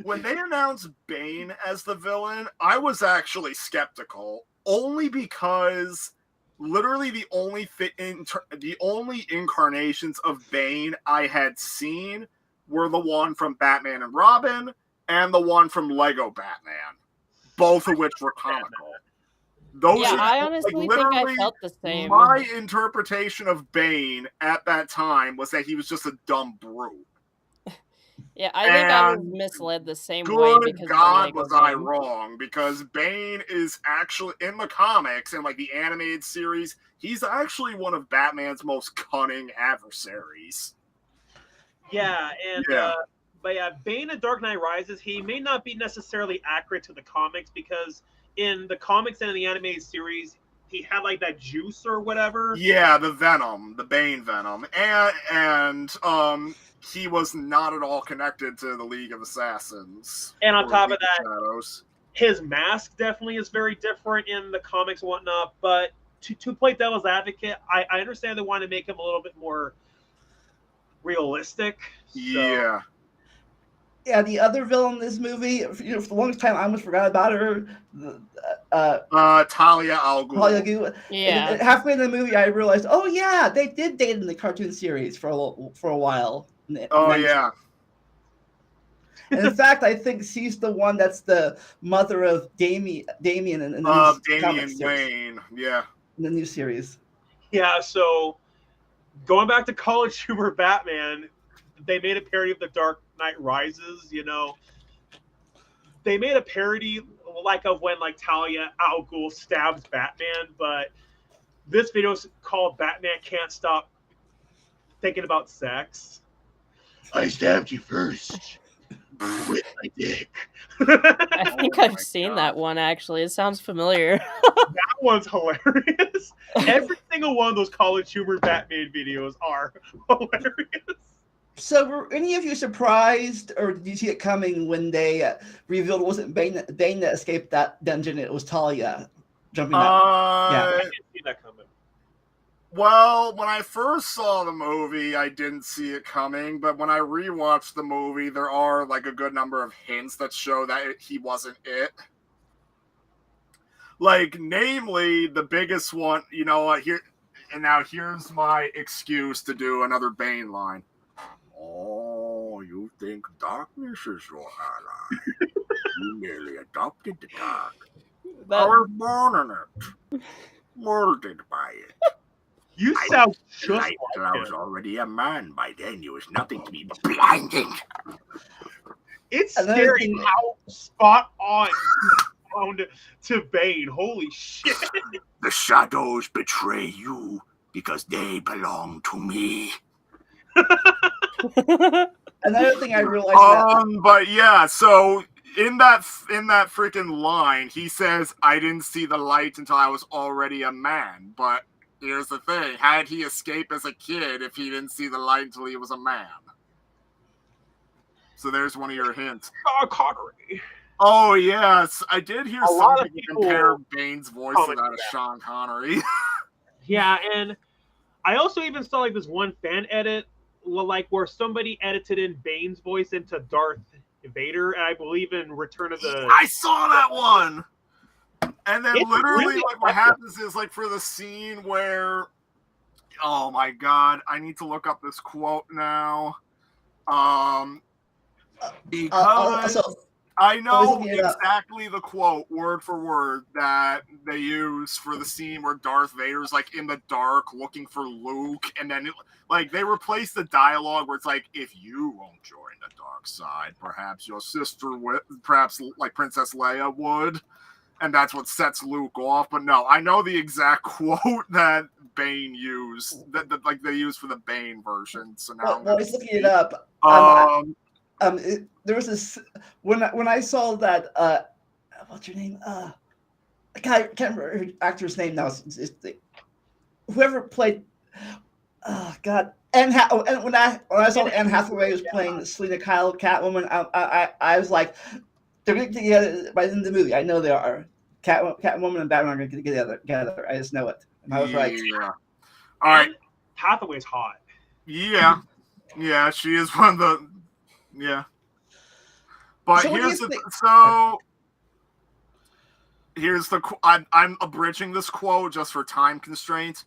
When they announced Bane as the villain, I was actually skeptical, only because literally the only incarnations of Bane I had seen were the one from Batman and Robin and the one from Lego Batman, both of which were comical. I honestly think I felt the same. My interpretation of Bane at that time was that he was just a dumb brute. Yeah, I think I was And misled the same way good because of the God, Lego was I game. wrong? Because Bane is actually, in the comics and like the animated series, he's actually one of Batman's most cunning adversaries. Yeah, and Yeah. but yeah, Bane in Dark Knight Rises, he may not be necessarily accurate to the comics because in the comics and in the animated series, he had like that juice or whatever. Yeah, the Venom, the Bane Venom, and he was not at all connected to the League of Assassins And on or top League of that, of Shadows. his mask definitely is very different in the comics and whatnot. But to play devil's advocate, I understand they want to make him a little bit more realistic. So Yeah. Yeah, the other villain in this movie, for the longest time, I almost forgot about her. Talia al Ghul. Talia Ghul. Yeah. And halfway in the movie, I realized, oh yeah, they did date in the cartoon series for a while. Oh yeah. And in fact, I think she's the one that's the mother of Damien in the new comic Damian series. Wayne. Yeah. In the new series. yeah, so going back to College Humor Batman, they made a parody of The Dark Knight Rises. You know, they made a parody like of when like Talia al Ghul stabs Batman, but this video is called "Batman Can't Stop Thinking About Sex." I stabbed you first with my dick. I think Oh I've my seen God. that one actually. It sounds familiar. That one's hilarious. Every single one of those College Humor Batman videos are hilarious. So were any of you surprised, or did you see it coming when they revealed it wasn't Bane that escaped that dungeon? It was Talia jumping that. I didn't see that coming. Well, when I first saw the movie, I didn't see it coming, but when I rewatched the movie, there are like a good number of hints that show that he wasn't it. Like, namely, the biggest one, you know, here, and now here's my excuse to do another Bane line. Oh, you think darkness is your ally? You merely adopted the dark. I was born in it, molded by it. You sound just Light till I like was him. already a man. By then, you was nothing to me but blinding. It's Another scary thing- how spot on you found to Bane. Holy shit. The shadows betray you because they belong to me. Another thing I realized But yeah, so in that freaking line, he says, "I didn't see the light until I was already a man." But here's the thing: how did he escape as a kid if he didn't see the light until he was a man? So there's one of your hints. Connery. Oh yes, I did hear A some lot of people people compare Bane's voice to comment that of that. Sean Connery. Yeah, and I also even saw like this one fan edit, like where somebody edited in Bane's voice into Darth Vader, and I believe in Return of the. I saw that one. And then It's literally, really like, what effective. happens is, like, for the scene where, oh my God, I need to look up this quote now. Because so I know looking it up. exactly the quote, word for word, that they use for the scene where Darth Vader's, like, in the dark looking for Luke, and then, like, they replace the dialogue where it's like, if you won't join the dark side, perhaps your sister would, perhaps, like, Princess Leia would. And that's what sets Luke off. But no, I know the exact quote that Bane used, that like they used for the Bane version. So now While he's looking it up, there was this when I saw that what's your name? I can't remember her actor's name now. Whoever played, oh God, and when I saw Anne Hathaway was playing Selena Kyle, Catwoman, I was like, they're going to get together by the end of the movie. I know they are. Catwoman and Batman are going to get together. I just know it. And I was right. Yeah. All right. Hathaway's hot. Yeah. Yeah, she is one of the. Yeah. But So here's the. I'm abridging this quote just for time constraints.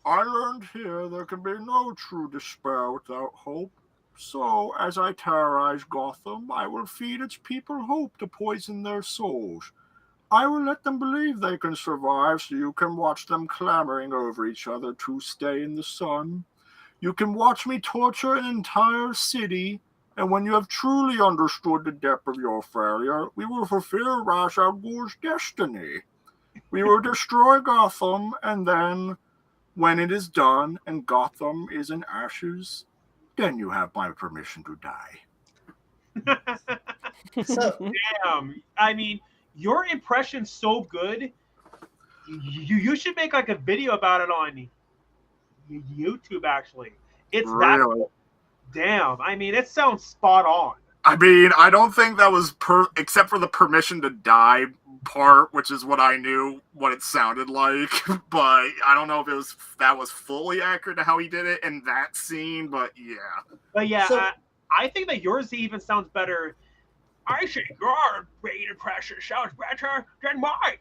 I learned here there can be no true despair without hope. So, as I terrorize Gotham, I will feed its people hope to poison their souls. I will let them believe they can survive so you can watch them clamoring over each other to stay in the sun. You can watch me torture an entire city And when you have truly understood the depth of your failure, we will fulfill Ra's al Ghul's destiny. We will destroy Gotham, and then, when it is done and Gotham is in ashes, then you have my permission to die. So, Damn. I mean, your impression's so good. You should make like a video about it on YouTube. Actually, it's that. Really? Damn. I mean, it sounds spot on. I mean, I don't think that was except for the permission to die part, which is what I knew what it sounded like. But I don't know if that was fully accurate to how he did it in that scene. But yeah. But yeah, So- I think that yours even sounds better. I think your rated impression sounds better than mine.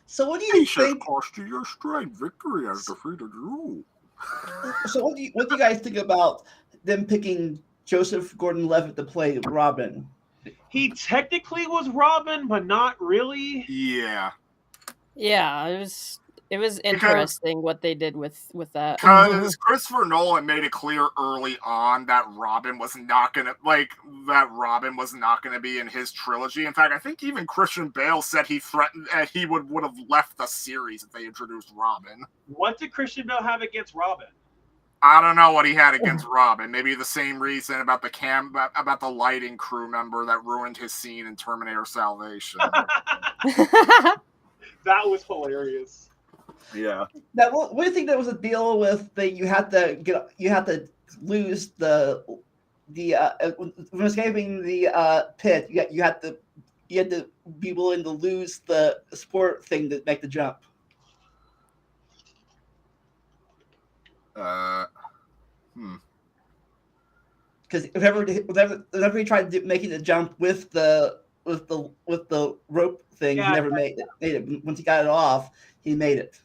so what do you Patience think? cost you your strength. Victory has defeated you. So what do you guys think about them picking Joseph Gordon-Levitt to play Robin? He technically was Robin, but not really. Yeah. Yeah, it was interesting what they did with that. Because Christopher Nolan made it clear early on that Robin was not gonna be in his trilogy. In fact, I think even Christian Bale said he threatened that he would have left the series if they introduced Robin. What did Christian Bale have against Robin? I don't know what he had against Robin. Maybe the same reason about the lighting crew member that ruined his scene in Terminator Salvation. That was hilarious. Yeah. Now, what do you think that was a deal with you had to lose when escaping the pit? You had to be willing to lose the sport thing to make the jump. Because whenever he tried making the jump with the rope thing, Yeah, he never made it. Once he got it off, he made it.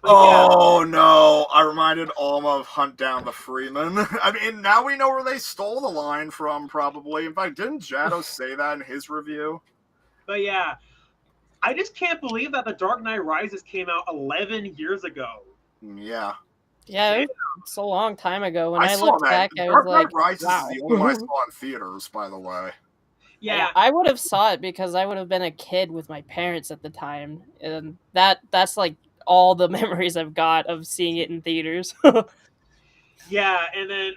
Oh no! I reminded Alma of Hunt Down the Freeman. I mean, now we know where they stole the line from, probably. In fact, didn't Jado say that in his review? But yeah, I just can't believe that The Dark Knight Rises came out 11 years ago. Yeah. Yeah, it's a long time ago. When I saw looked that. back, I Dark was Knight like, Rises wow. is the only one I saw in theaters, by the way. Yeah, I would have saw it because I would have been a kid with my parents at the time, and that's like all the memories I've got of seeing it in theaters. yeah, and then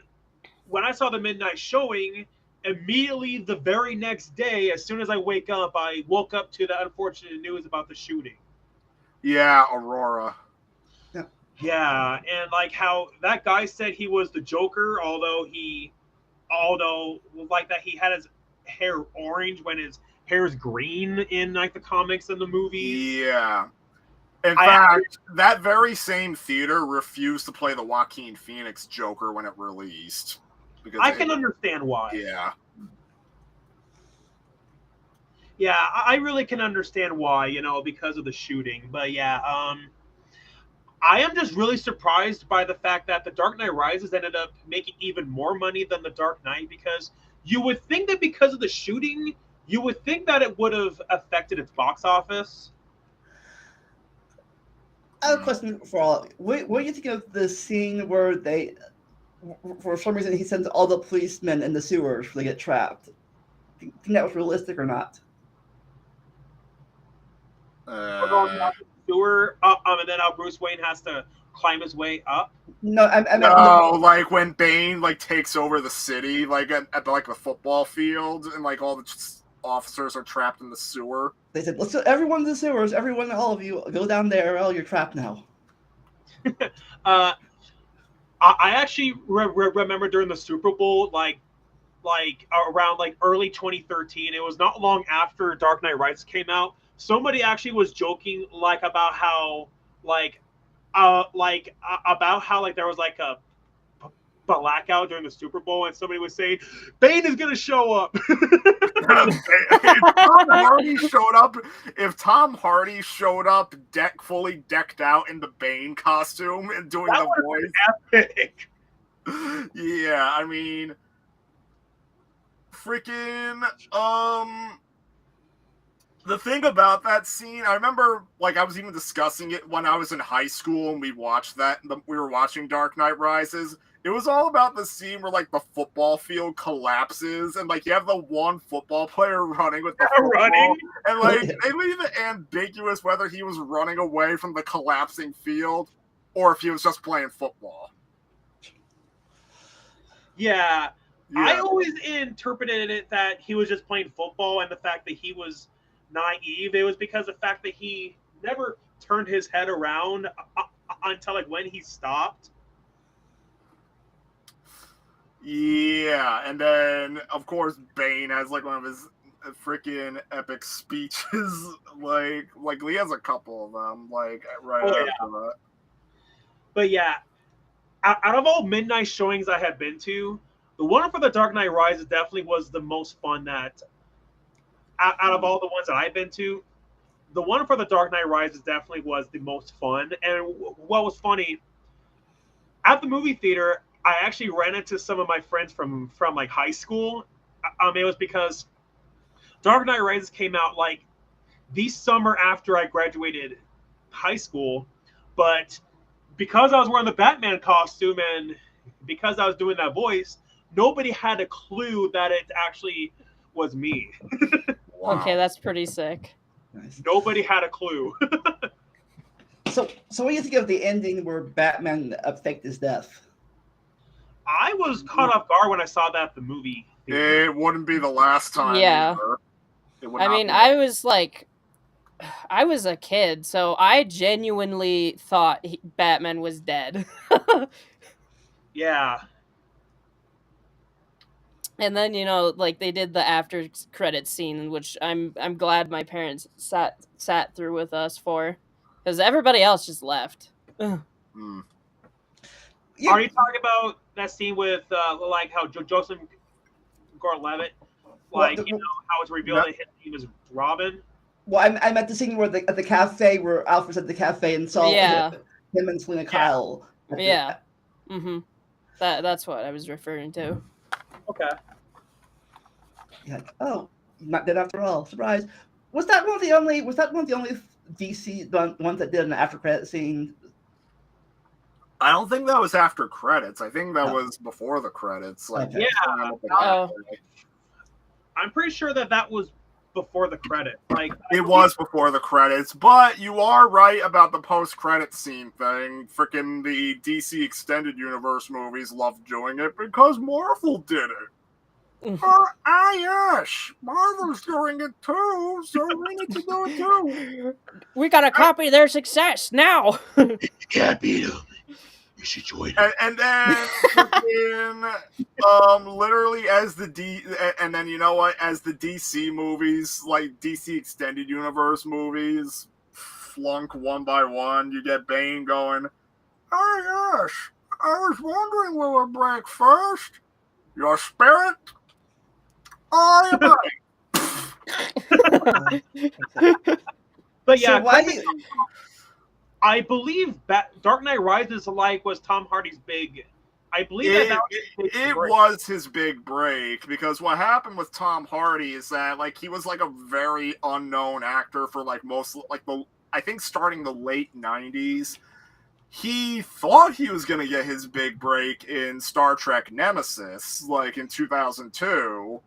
when I saw the midnight showing, immediately the very next day, as soon as I wake up, I woke up to the unfortunate news about the shooting. Yeah, Aurora. Yeah, and like how that guy said he was the Joker, although like that he had his hair orange when his hair is green in like the comics and the movies. Yeah. In fact, that very same theater refused to play the Joaquin Phoenix Joker when it released. Because I can understand why. Yeah. Yeah, I really can understand why, because of the shooting. But yeah, I am just really surprised by the fact that The Dark Knight Rises ended up making even more money than The Dark Knight, because you would think that because of the shooting, you would think that it would have affected its box office. I have a question for all of you. What do you think of the scene where for some reason, he sends all the policemen in the sewers where they get trapped? Do you think that was realistic or not? Sewer, and then Bruce Wayne has to climb his way up. No, like when Bane takes over the city, at the football field, and all the officers are trapped in the sewer. They said, "Let's everyone in the sewers, everyone, all of you, go down there. Oh, you're trapped now." I actually remember during the Super Bowl, around early 2013. It was not long after Dark Knight Rises came out. Somebody actually was joking about how there was a blackout during the Super Bowl, and somebody was saying Bane is gonna show up. If Tom Hardy showed up fully decked out in the Bane costume and doing that the voice, epic. Yeah, I mean, freaking the thing about that scene, I remember, I was even discussing it when I was in high school and we watched that. We were watching Dark Knight Rises, It was all about the scene where like the football field collapses and like you have the one football player running with the football, Running? and like they leave it ambiguous whether he was running away from the collapsing field or if he was just playing football. Yeah. Yeah. I always interpreted it that he was just playing football, and the fact that he was naive, it was because the fact that he never turned his head around until like when he stopped. Yeah, and then of course Bane has like one of his freaking epic speeches. like he has a couple of them. Like right after that. But yeah, out of all midnight showings I have been to, the one for The Dark Knight Rises definitely was the most fun. That out of all the ones that I've been to, the one for The Dark Knight Rises definitely was the most fun. And what was funny, at the movie theater, I actually ran into some of my friends from like high school. It was because Dark Knight Rises came out like the summer after I graduated high school, but because I was wearing the Batman costume and because I was doing that voice, nobody had a clue that it actually was me. Wow. Okay, that's pretty sick. Nice. Nobody had a clue. So what do you think of the ending where Batman faked his death? I was caught off guard when I saw that at the movie theater. It wouldn't be the last time. Yeah. Either. It would I not mean, be. I was a kid, so I genuinely thought Batman was dead. Yeah. And then, like they did the after credit scene, which I'm glad my parents sat through with us for, because everybody else just left. Hmm. Yeah. Are you talking about that scene with like how Joseph Gordon-Levitt, like how it's revealed that his name is Robin? Well, I'm at the scene where at the cafe where Alfred's at the cafe and saw him and Selena Kyle. Yeah. Mm-hmm. That's what I was referring to. Okay. Yeah. Oh, not dead after all. Surprise. Was that one of the only DC ones that did an after credit scene? I don't think that was after credits. I think that was before the credits. Like, Okay. Yeah. I'm pretty sure that was before the credit. Like it was before the credits, but you are right about the post-credit scene thing. Freaking the DC Extended Universe movies loved doing it because Marvel did it. Yes, Marvel's doing it too, so we need to do it too. We gotta copy their success now. You can't beat them. You should join them. And then literally as the as the DC movies, like DC Extended Universe movies, flunk one by one, you get Bane going, "Oh yes, I was wondering what would break first. Your spirit or your body?" But yeah, So why? I believe Dark Knight Rises was Tom Hardy's big. I believe it was his big break, because what happened with Tom Hardy is that like he was like a very unknown actor for like I think starting the late 90s. He thought he was going to get his big break in Star Trek Nemesis, like in 2002,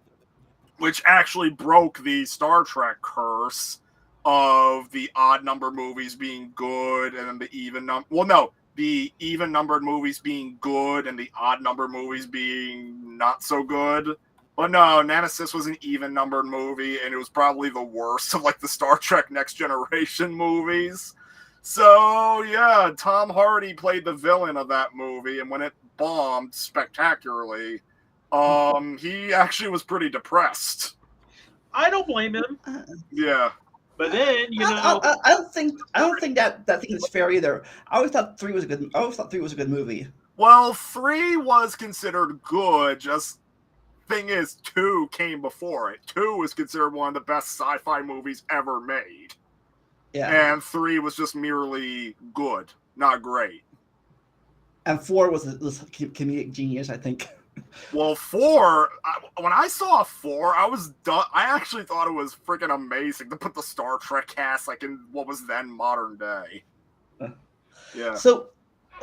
which actually broke the Star Trek curse of the odd number movies being good and then the even numbered movies being good and the odd number movies being not so good. But no, Nemesis was an even numbered movie, and it was probably the worst of like the Star Trek Next Generation movies. So yeah, Tom Hardy played the villain of that movie, and when it bombed spectacularly, he actually was pretty depressed. I don't blame him. Yeah. But then I don't think that thing is fair either. I always thought 3 was a good movie. Well, 3 was considered good. Just thing is, 2 came before it. 2 was considered one of the best sci-fi movies ever made. Yeah. And 3 was just merely good, not great. And 4 was this comedic genius, I think. Well, 4, when I saw 4, I was done. I actually thought it was freaking amazing to put the Star Trek cast like in what was then modern day. Yeah. So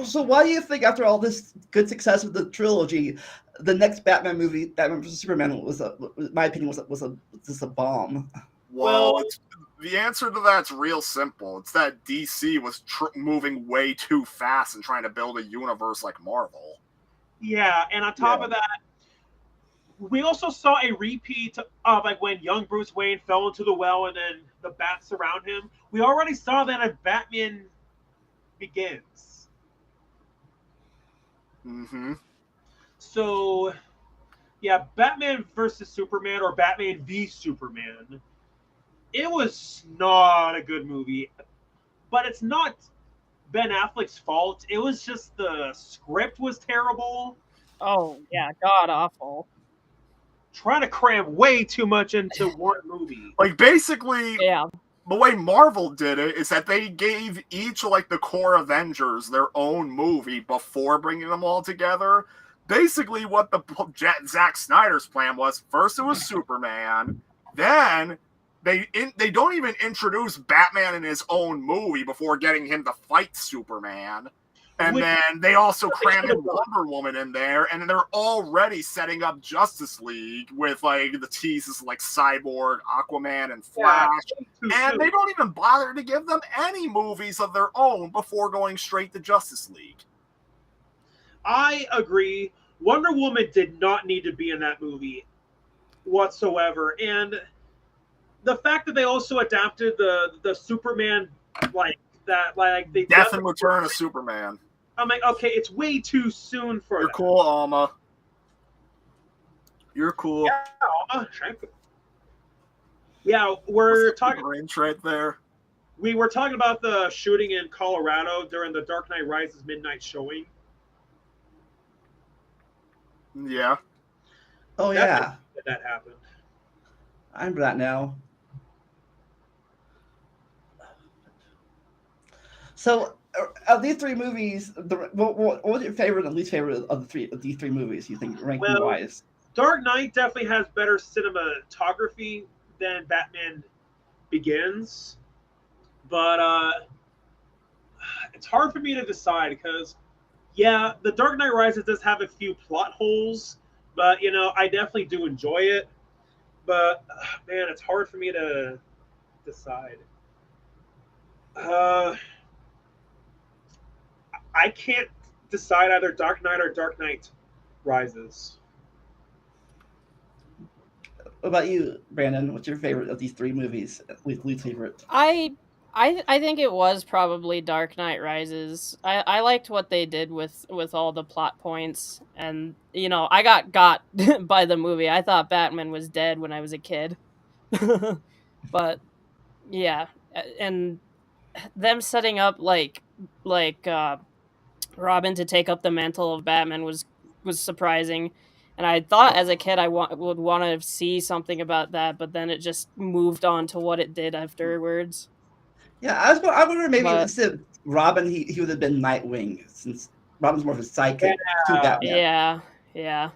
So why do you think, after all this good success with the trilogy, the next Batman movie, Batman vs Superman, in my opinion, was just a bomb? Well, the answer to that's real simple. It's that DC was moving way too fast and trying to build a universe like Marvel. Yeah, and on top of that, we also saw a repeat of like when young Bruce Wayne fell into the well and then the bats surround him. We already saw that at Batman Begins. Mm-hmm. So, yeah, Batman versus Superman or Batman v Superman. It was not a good movie, but it's not Ben Affleck's fault. It was just the script was terrible. Oh yeah, god awful. Trying to cram way too much into one movie. Like, basically, Yeah. the way Marvel did it is that they gave each of, like, the core Avengers their own movie before bringing them all together. Basically, what the Zack Snyder's plan was, first it was Superman, then they don't even introduce Batman in his own movie before getting him to fight Superman. And then they also cram in Wonder Woman in there, and they're already setting up Justice League with, like, the teases like Cyborg, Aquaman, and Flash. Yeah, and they don't even bother to give them any movies of their own before going straight to Justice League. I agree. Wonder Woman did not need to be in that movie whatsoever. And the fact that they also adapted the Superman like that, like they Death and Return of Superman. I'm like, okay, it's way too soon for You're that. cool, Alma. You're cool. Yeah, Alma. Yeah, we're talking. Range right there. We were talking about the shooting in Colorado during the Dark Knight Rises midnight showing. Yeah. Oh yeah. That happened. I remember that now. So, of these three movies, what was your favorite and least favorite of these three movies? You think, ranking wise? Dark Knight definitely has better cinematography than Batman Begins, but it's hard for me to decide because, yeah, The Dark Knight Rises does have a few plot holes, but I definitely do enjoy it. But man, it's hard for me to decide. I can't decide either Dark Knight or Dark Knight Rises. What about you, Brandon? What's your favorite of these three movies? Least favorite? I think it was probably Dark Knight Rises. I liked what they did with all the plot points, and I got by the movie. I thought Batman was dead when I was a kid. But yeah, and them setting up like Robin to take up the mantle of Batman was surprising. And I thought as a kid I would want to see something about that, but then it just moved on to what it did afterwards. Yeah, I wonder maybe instead of Robin, he would have been Nightwing, since Robin's more of a sidekick to Batman. Yeah.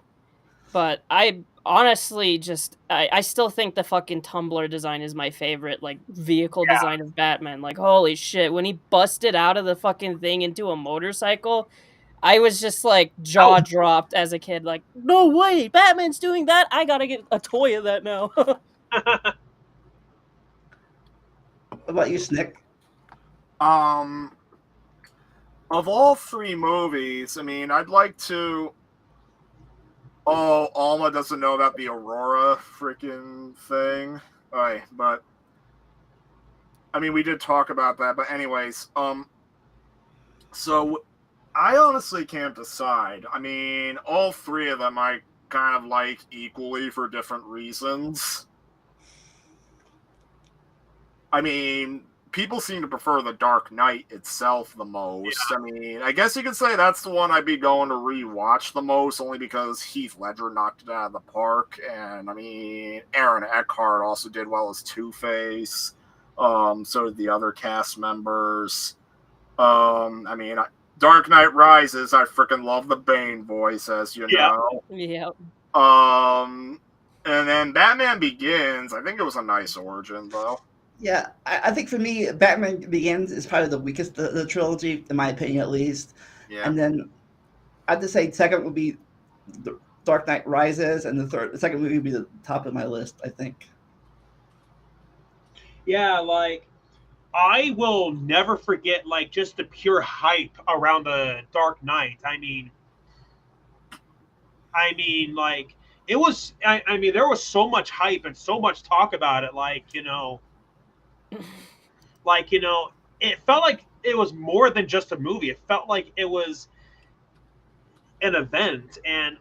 But I honestly I still think the fucking Tumbler design is my favorite, like, vehicle design of Batman. Like, holy shit, when he busted out of the fucking thing into a motorcycle, I was just like jaw dropped as a kid, like, no way, Batman's doing that. I gotta get a toy of that now. What about you, Snick? Of all three movies, I mean, I'd like to. Oh, Alma doesn't know about the Aurora freaking thing. Alright, but I mean, we did talk about that, but anyways, so I honestly can't decide. I mean, all three of them I kind of like equally for different reasons. I mean, people seem to prefer the Dark Knight itself the most. Yeah. I mean, I guess you could say that's the one I'd be going to rewatch the most, only because Heath Ledger knocked it out of the park. And, I mean, Aaron Eckhart also did well as Two-Face. So did the other cast members. I mean, Dark Knight Rises, I freaking love the Bane voice, as you know. Yeah. And then Batman Begins, I think it was a nice origin, though. Yeah, I think for me, Batman Begins is probably the weakest the trilogy, in my opinion, at least. Yeah. And then I'd just say second would be the Dark Knight Rises, and the second movie would be the top of my list, I think. Yeah, like I will never forget like just the pure hype around the Dark Knight. Like it was. I mean, there was so much hype and so much talk about it. Like it felt like it was more than just a movie. It felt like it was an event, and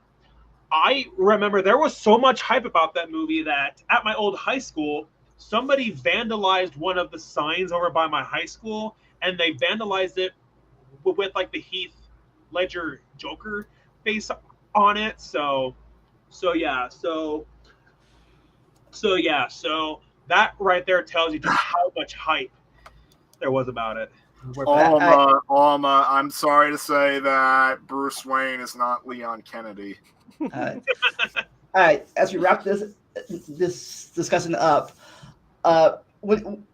I remember there was so much hype about that movie that at my old high school, somebody vandalized one of the signs over by my high school, and they vandalized it with like the Heath Ledger Joker face on it. So that right there tells you just how much hype there was about it. Alma, I'm sorry to say that Bruce Wayne is not Leon Kennedy. All right, as we wrap this discussion up, Brandon,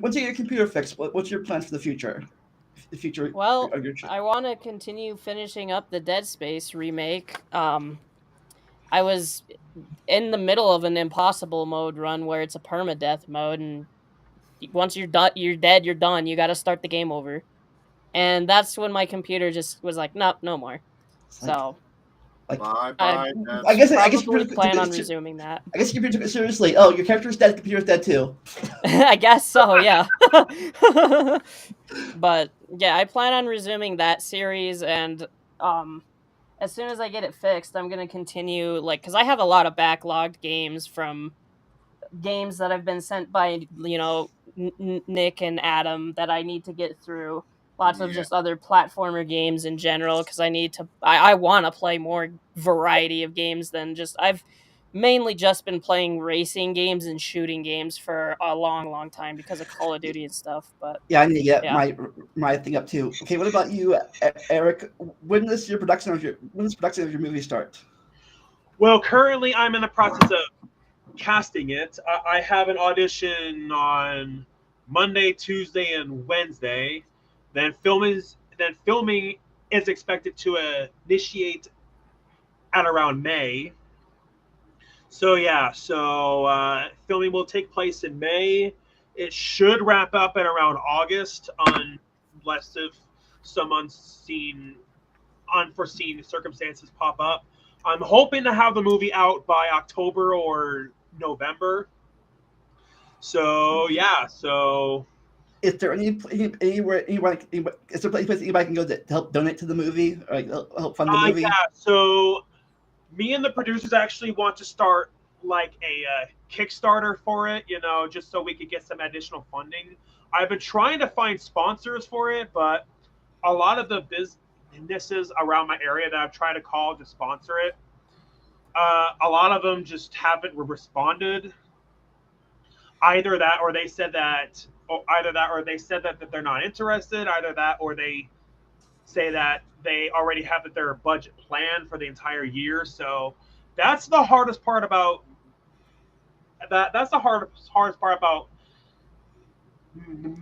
once you get your computer fixed, what's your plans for the future? The future. Well, I want to continue finishing up the Dead Space remake. I was in the middle of an impossible mode run where it's a permadeath mode, and once you're done, you're dead. You're done. You got to start the game over. And that's when my computer just was like, nope, no more. So, bye. I guess you plan on resuming that. I guess computer took it seriously. Oh, your character's dead. Computer's dead too. I guess so. Yeah. But yeah, I plan on resuming that series, and as soon as I get it fixed, I'm gonna continue because I have a lot of backlogged games from games that have been sent by Nick and Adam that I need to get through. Lots of just other platformer games in general because I want to play more variety of games than just I've mainly just been playing racing games and shooting games for a long time because of Call of Duty and stuff. But yeah, I need to get my thing up too. Okay, what about you, Eric? When does production of your movie start? Well, currently I'm in the process of casting it. I have an audition on Monday, Tuesday, and Wednesday. Then filming is expected to initiate at around May. So filming will take place in May. It should wrap up at around August, unless if some unforeseen circumstances pop up. I'm hoping to have the movie out by October or November. So is there anywhere is there a place anybody can go to help donate to the movie or help fund the movie? Yeah, so me and the producers actually want to start like a Kickstarter for it, just so we could get some additional funding. I've been trying to find sponsors for it, but a lot of the businesses around my area that I've tried to call to sponsor it, a lot of them just haven't responded. Either that or they said that they're not interested. Either that or they say that they already have their budget planned for the entire year. So that's the hardest part about that. That's the hardest part about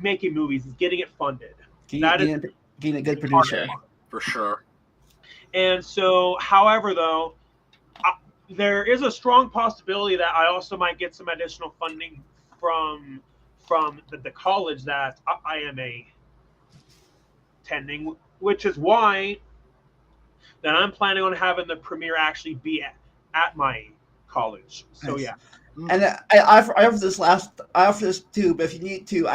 making movies is getting it funded. Getting a good producer for sure. And so, however, though, there is a strong possibility that I also might get some additional funding from the college that I am attending, which is why that I'm planning on having the premiere actually be at my college. So nice. Yeah, and I offer this too. But if you need to,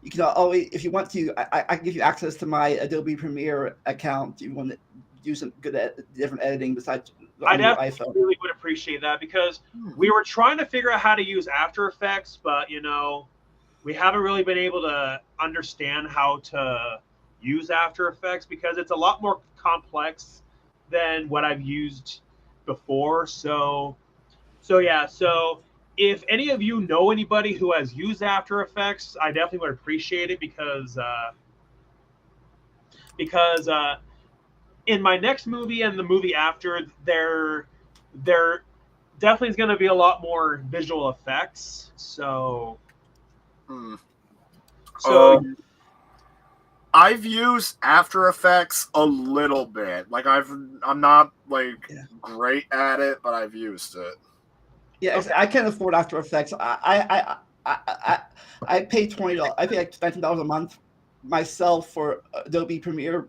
you can always, if you want to, I can give you access to my Adobe Premiere account. If you want to do some good different editing besides on your iPhone. Really would appreciate that because we were trying to figure out how to use After Effects, but we haven't really been able to understand how to use After Effects because it's a lot more complex than what I've used before. So if any of you know anybody who has used After Effects, I definitely would appreciate it because in my next movie and the movie after, there definitely is going to be a lot more visual effects. So So I've used After Effects a little bit. Like I'm not like great at it, but I've used it. Yeah, I can't afford After Effects. I pay $20. I pay like $19 a month myself for Adobe Premiere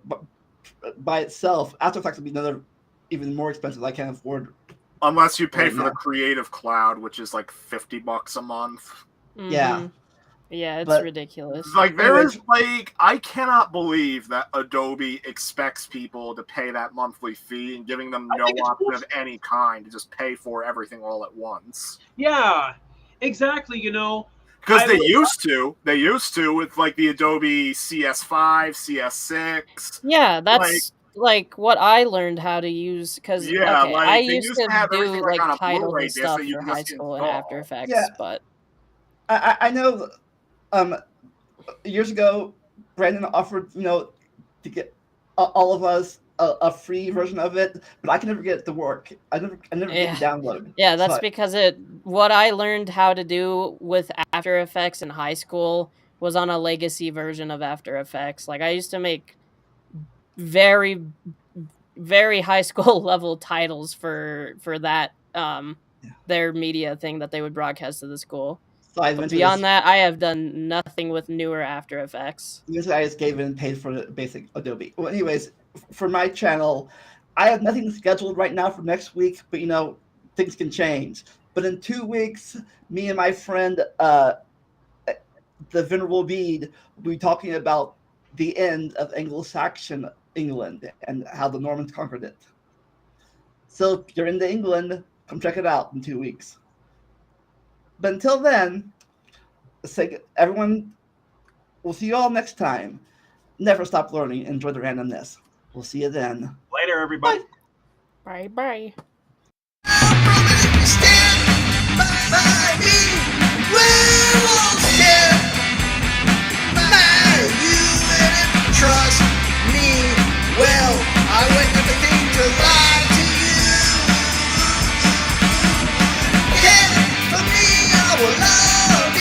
by itself. After Effects would be another even more expensive. I can't afford. Unless you pay Right for the now. Creative Cloud, which is like $50 a month. Yeah. Yeah, it's But- ridiculous. Like there Anyways. is like I cannot believe that Adobe expects people to pay that monthly fee and giving them no think it's option of bullshit. any kind to just pay for everything all at once. yeah, exactly. You know, Because I they would- used to with like the Adobe CS5, CS6. Yeah, that's like what I learned how to use because Yeah, okay, like I they used used to to have do everything like like on a titles Blu-ray and disc that stuff you for can high just school in install. After Effects, Yeah. but I know years ago, Brandon offered, to get all of us a free version of it, but I can never get it to work. I never get the download. yeah, that's So because what I learned how to do with After Effects in high school was on a legacy version of After Effects. Like I used to make very very high school level titles for that their media thing that they would broadcast to the school. I But eventually beyond that, I have done nothing with newer After Effects. I just gave in and paid for the basic Adobe. Well, anyways, for my channel, I have nothing scheduled right now for next week, but things can change. But in 2 weeks, me and my friend, the Venerable Bede, will be talking about the end of Anglo-Saxon England and how the Normans conquered it. So if you're into England, come check it out in 2 weeks. But until then, everyone, we'll see you all next time. Never stop learning. Enjoy the randomness. We'll see you then. later, everybody. Bye. Bye bye.